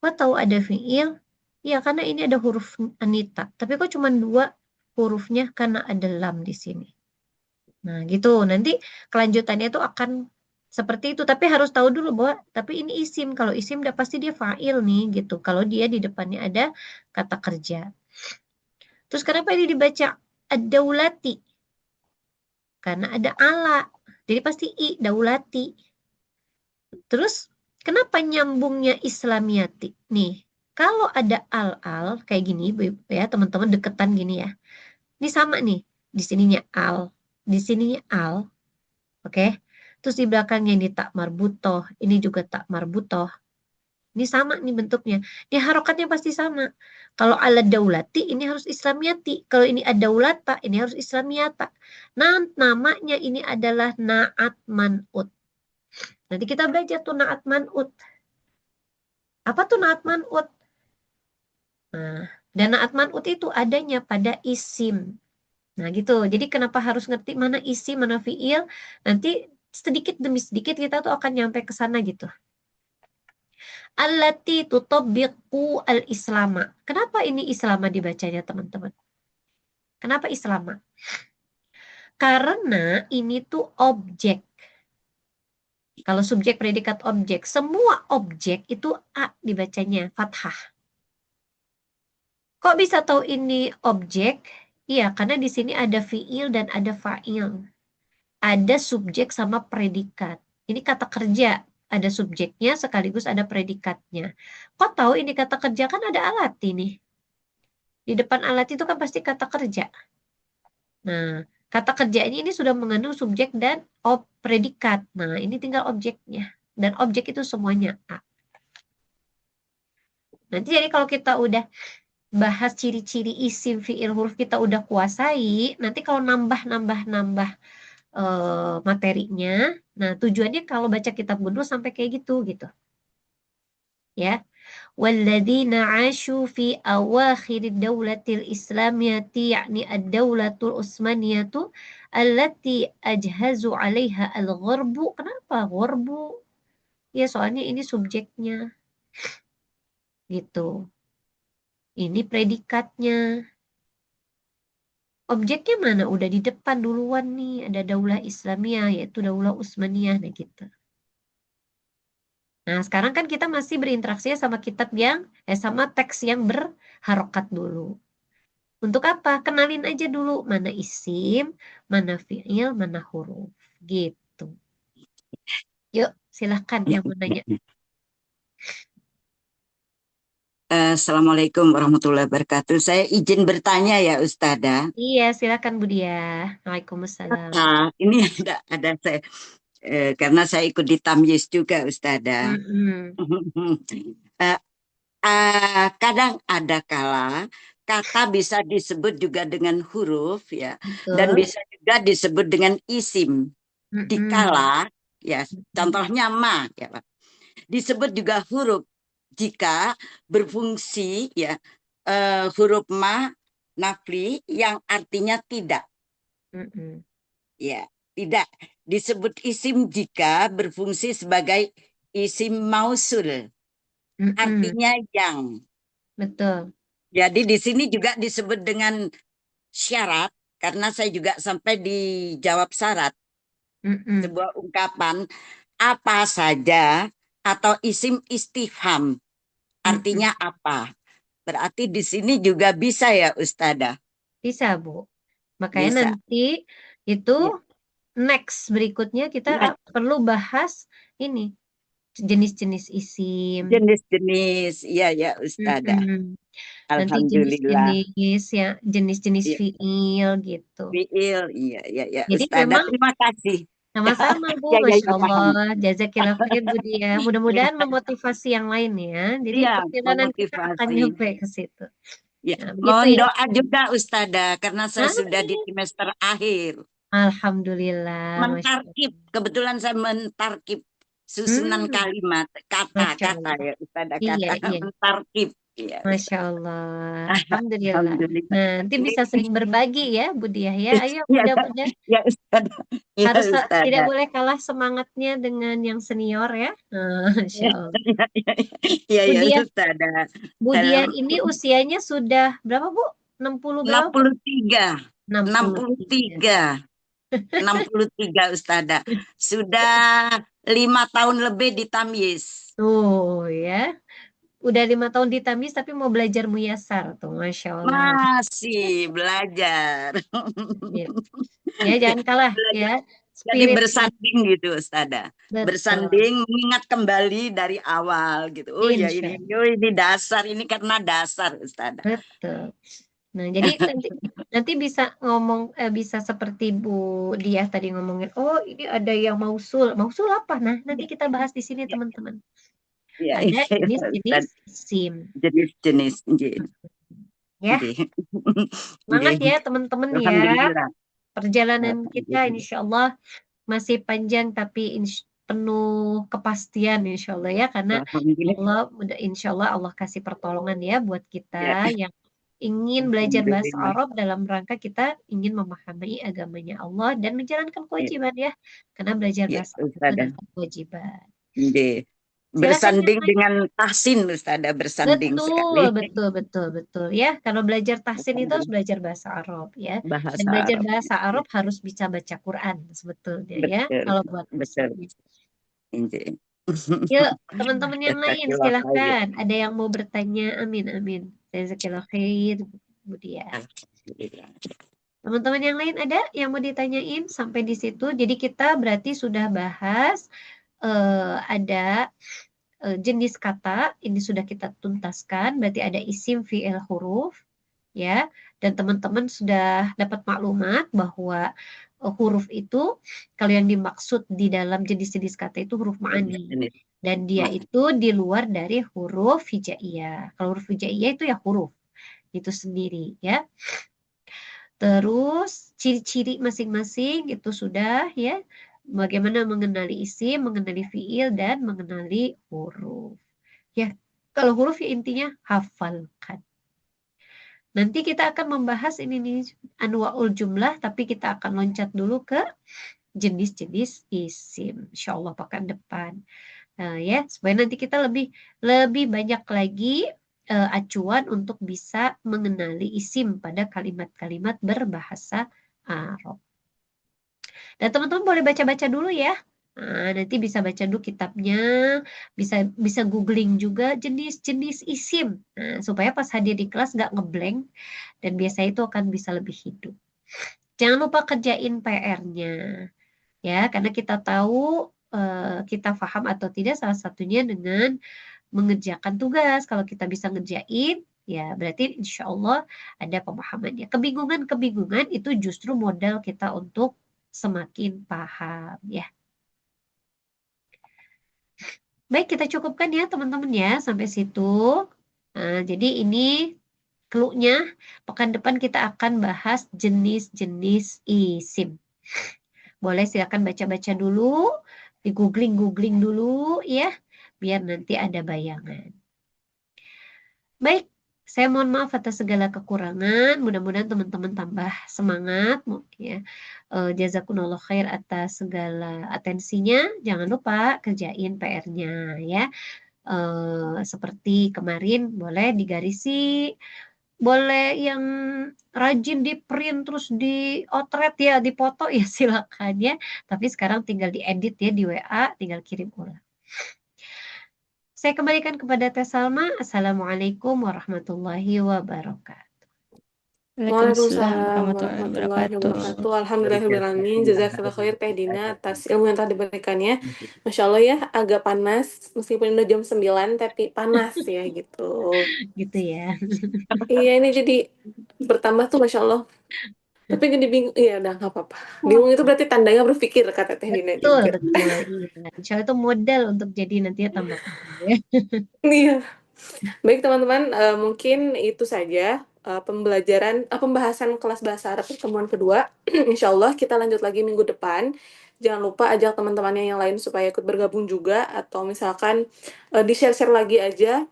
Kok tahu ada fi'il? Ya, karena ini ada huruf anita. Tapi kok cuma 2 hurufnya karena ada lam di sini. Nah, gitu. Nanti kelanjutannya itu akan seperti itu. Tapi harus tahu dulu bahwa tapi ini isim. Kalau isim udah pasti dia fa'il nih gitu. Kalau dia di depannya ada kata kerja. Terus kenapa ini dibaca ad-daulati? Karena ada ala. Jadi pasti i, daulati. Terus kenapa nyambungnya islamiyati? Nih, kalau ada al-al kayak gini ya teman-teman deketan gini ya. Ini sama nih. Di sininya al, di sininya al. Oke. Terus di belakangnya ini tak marbutoh, ini juga tak marbutoh. Ini sama nih bentuknya. Ini harokatnya pasti sama. Kalau ala daulati ini harus islamiyati. Kalau ini adaulata ini harus islamiyata. Nah, namanya ini adalah naat man'ut. Nanti kita belajar tuh naat man'ut. Apa tuh naat man'ut? Nah, dan naat man'ut itu adanya pada isim. Nah, gitu. Jadi kenapa harus ngerti mana isim, mana fi'il? Nanti sedikit demi sedikit kita tuh akan nyampe ke sana gitu. Allati tutabbiqu al-islama. Kenapa ini islama dibacanya, teman-teman? Kenapa islama? Karena ini tuh objek. Kalau subjek, predikat, objek. Semua objek itu A dibacanya, fathah. Kok bisa tahu ini objek? Iya, karena di sini ada fi'il dan ada fa'il. Ada subjek sama predikat. Ini kata kerja. Ada subjeknya sekaligus ada predikatnya. Kok tahu ini kata kerja? Kan ada alat ini. Di depan alat itu kan pasti kata kerja. Nah, kata kerja ini sudah mengandung subjek dan predikat. Nah, ini tinggal objeknya. Dan objek itu semuanya A. Nanti jadi kalau kita udah bahas ciri-ciri isim, fi'il, huruf kita udah kuasai, nanti kalau nambah materinya, nah tujuannya kalau baca kitab gundul sampai kayak gitu. Ya. Walladzina 'ashu fi awakhir ad-daulatil islamiyati yakni ad-daulatul usmaniyatu allati ajhazu 'alaiha al-gharbu. Kenapa gharbu? Ya soalnya ini subjeknya. Gitu. Ini predikatnya. Objeknya mana? Udah di depan duluan nih. Ada daulah Islamiyah yaitu daulah Utsmaniyah. Nah gitu. Nah sekarang kan kita masih berinteraksi sama kitab yang sama teks yang berharokat dulu. Untuk apa? Kenalin aja dulu mana isim, mana fi'il, mana huruf. Gitu. Yuk, silahkan yang mau nanya. Assalamualaikum warahmatullahi wabarakatuh. Saya izin bertanya ya Ustazah. Iya, silahkan Bu Dia. Waalaikumsalam. Ini ada saya karena saya ikut di Tamyiz juga Ustazah. Kadang ada kala kata bisa disebut juga dengan huruf ya, dan Betul. bisa juga disebut dengan isim. Dikala ya, contohnya ma ya Pak. Disebut juga huruf jika berfungsi ya huruf ma nafli yang artinya tidak. Ya, tidak disebut isim jika berfungsi sebagai isim mausul. Artinya yang. Betul. Jadi di sini juga disebut dengan syarat karena saya juga sampai dijawab syarat. Sebuah ungkapan apa saja atau isim istifham. Artinya apa? Berarti di sini juga bisa ya Ustazah? Bisa, Bu. Makanya Bisa. nanti itu next berikutnya kita Nah, perlu bahas ini jenis-jenis isim. jenis-jenis, iya ya Ustazah. Mm-mm. Nanti Alhamdulillah. jenis-jenis ya, jenis-jenis Iya, fiil gitu. fiil, iya ya ya Jadi Ustazah. memang Terima kasih. sama-sama Bu, Ya ya Masya ya Allah, paham. jazakillah khair Bu Dia. Mudah-mudahan memotivasi yang lain ya. Jadi Iya, perjalanan kita akan memotivasi. nyampe ke situ. Ya, Nah, begitu mohon ya. doa juga Ustazah karena saya sudah di Amin. semester akhir. Alhamdulillah, Masya Mentarkib, Allah. kebetulan saya mentarkib susunan Hmm, kalimat, Masya kata-kata Allah. ya Ustazah, Iya, kata iya. mentarkib. Iya Masya Ustazah. Allah. Alhamdulillah. Alhamdulillah. Nah, nanti Ini bisa sering berbagi ya, Bu Diah ya. Ayo, ya, mudah-mudahan ya Ustazah. Ya harus tidak Ustazah. boleh kalah semangatnya dengan yang senior ya. Masya Allah. Ya Bu ya Diah, Ustazah. Bu Diah Dalam ini usianya sudah berapa Bu? 60 berapa Bu? 63, 63. 63, 63 Ustazah. Sudah 5 tahun lebih di Tamyiz. Tuh ya. Udah 5 tahun di Tamis tapi mau belajar muyasar tuh. Masya Allah. Masih belajar. Ya, ya jangan kalah Belajar. ya. Jadi Spiritnya. bersanding gitu, Ustazah. Betul. Bersanding, mengingat kembali dari awal gitu. Oh ya Insya ini, Allah. oh ini dasar, ini karena dasar, Ustazah. Betul. Nah, jadi nanti bisa ngomong bisa seperti Bu Diah tadi ngomongin, oh ini ada yang mausul. Mausul apa? Nah, nanti kita bahas di sini Ya, teman-teman. ya, Ada ya, jenis-jenis Ustazah. SIM. Jenis-jenis. Ya, semangat ya teman-teman ya. Alhamdulillah. Perjalanan kita Alhamdulillah. insya Allah masih panjang tapi penuh kepastian insya Allah ya. Karena Alhamdulillah. insya Allah Allah kasih pertolongan ya buat kita Ya, yang ingin belajar bahasa Alhamdulillah. Arab dalam rangka kita ingin memahami agamanya Allah dan menjalankan Ya, kewajiban ya. Karena belajar ya, bahasa Arab itu Ustazah. adalah kewajiban. Nggih. Silakan yang Bersanding lain. dengan tahsin, Ustazah, bersanding sekali. Betul ya. Kalau belajar tahsin itu harus belajar bahasa Arab ya. Dan Bahasa belajar Arab. bahasa Arab harus bisa baca Quran sebetulnya ya. Betul, Kalau buat betul. Muslim. Nggih. Yuk, teman-teman yang lain Jazakallah khair. silahkan. Ada yang mau bertanya? Amin, amin. Jazakallah khair, Bu Dia. Alhamdulillah. Teman-teman yang lain ada yang mau ditanyain sampai di situ? Jadi kita berarti sudah bahas ada jenis kata, ini sudah kita tuntaskan. Berarti ada isim, fi'il, huruf, ya. Dan teman-teman sudah dapat maklumat bahwa huruf itu kalau yang dimaksud di dalam jenis-jenis kata itu huruf ma'ani. Jenis. Dan dia itu di luar dari huruf hijaiyah. Kalau huruf hijaiyah itu ya huruf itu sendiri ya. Terus ciri-ciri masing-masing itu sudah ya. Bagaimana mengenali isim, mengenali fiil dan mengenali huruf. Ya, kalau huruf ya intinya hafalkan. Nanti kita akan membahas ini nih anwaul jumlah, tapi kita akan loncat dulu ke jenis-jenis isim. Insya Allah pekan depan. Ya, supaya nanti kita lebih banyak lagi acuan untuk bisa mengenali isim pada kalimat-kalimat berbahasa Arab. Dan teman-teman boleh baca-baca dulu ya. Nah, nanti bisa baca dulu kitabnya, bisa googling juga jenis-jenis isim. Nah, supaya pas hadir di kelas nggak ngeblank dan biasanya itu akan bisa lebih hidup. Jangan lupa kerjain PR-nya. Ya, karena kita tahu kita paham atau tidak salah satunya dengan mengerjakan tugas. Kalau kita bisa ngerjain, ya berarti insya Allah ada pemahamannya. Kebingungan itu justru modal kita untuk semakin paham ya. Baik, kita cukupkan ya teman-teman ya sampai situ. Nah, jadi ini clue-nya pekan depan kita akan bahas jenis-jenis isim. Boleh silakan baca-baca dulu, di googling dulu ya, biar nanti ada bayangan. Baik, saya mohon maaf atas segala kekurangan. Mudah-mudahan teman-teman tambah semangat ya. Jazakumullah khair atas segala atensinya. Jangan lupa kerjain PR-nya ya. Seperti kemarin boleh digarisi, boleh yang rajin di print terus di otret ya, dipoto ya silakan ya. Tapi sekarang tinggal diedit ya di WA, tinggal kirim ulang. Saya kembalikan kepada Teh Salma. Assalamualaikum warahmatullahi wabarakatuh. Waalaikumsalam Waalaikumsalam warahmatullahi warahmatullahi wabarakatuh. wabarakatuh. Alhamdulillahirrahmanirrahim. Jazakallah khair Teh Dina atas ilmu yang telah diberikannya. Masya Allah ya, agak panas. Meskipun udah jam 9, tapi panas ya gitu. Gitu ya. Iya, ini jadi bertambah tuh Masya Allah. Tapi jadi bingung. Iya, udah nggak apa-apa. Bingung itu berarti tandanya berpikir, kata Teh Dina Betul, juga. betul. Iya. Insya Allah itu modal untuk jadi nantinya tambah paham ya. Iya. Baik teman-teman, mungkin itu saja pembahasan kelas bahasa Arab pertemuan kedua. Insya Allah kita lanjut lagi minggu depan. Jangan lupa ajak teman-temannya yang lain supaya ikut bergabung juga, atau misalkan di-share-share lagi aja.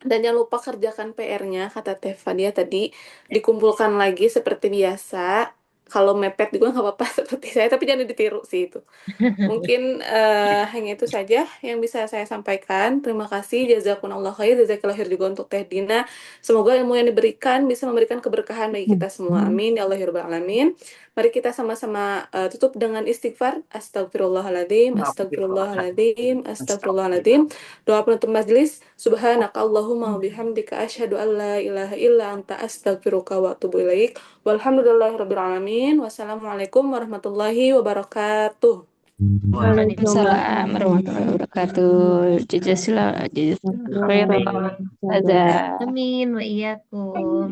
Dan jangan lupa kerjakan PR-nya, kata Tefadia tadi, dikumpulkan lagi seperti biasa. Kalau mepet juga nggak apa-apa seperti saya, tapi jangan ditiru sih itu. Mungkin hanya itu saja yang bisa saya sampaikan. Terima kasih, jazakumullah khair, jazakallahu khair juga untuk Teh Dina. Semoga ilmu yang diberikan bisa memberikan keberkahan bagi kita semua. Amin, ya Allah ya Rabbal Alamin. Mari kita sama-sama tutup dengan istighfar. Astagfirullahaladzim, astagfirullahaladzim, astagfirullahaladzim. Doa penutup majelis. Subhanaka Allahumma wa bihamdika asyhadu an la ilaha illa anta astaghfiruka wa atubu ilaik. Walhamdulillahirabbil alamin. Wassalamualaikum warahmatullahi wabarakatuh. Waalaikumsalam warahmatullahi wabarakatuh. Jazakallah khairan. Azza. Amin wa iyyakum.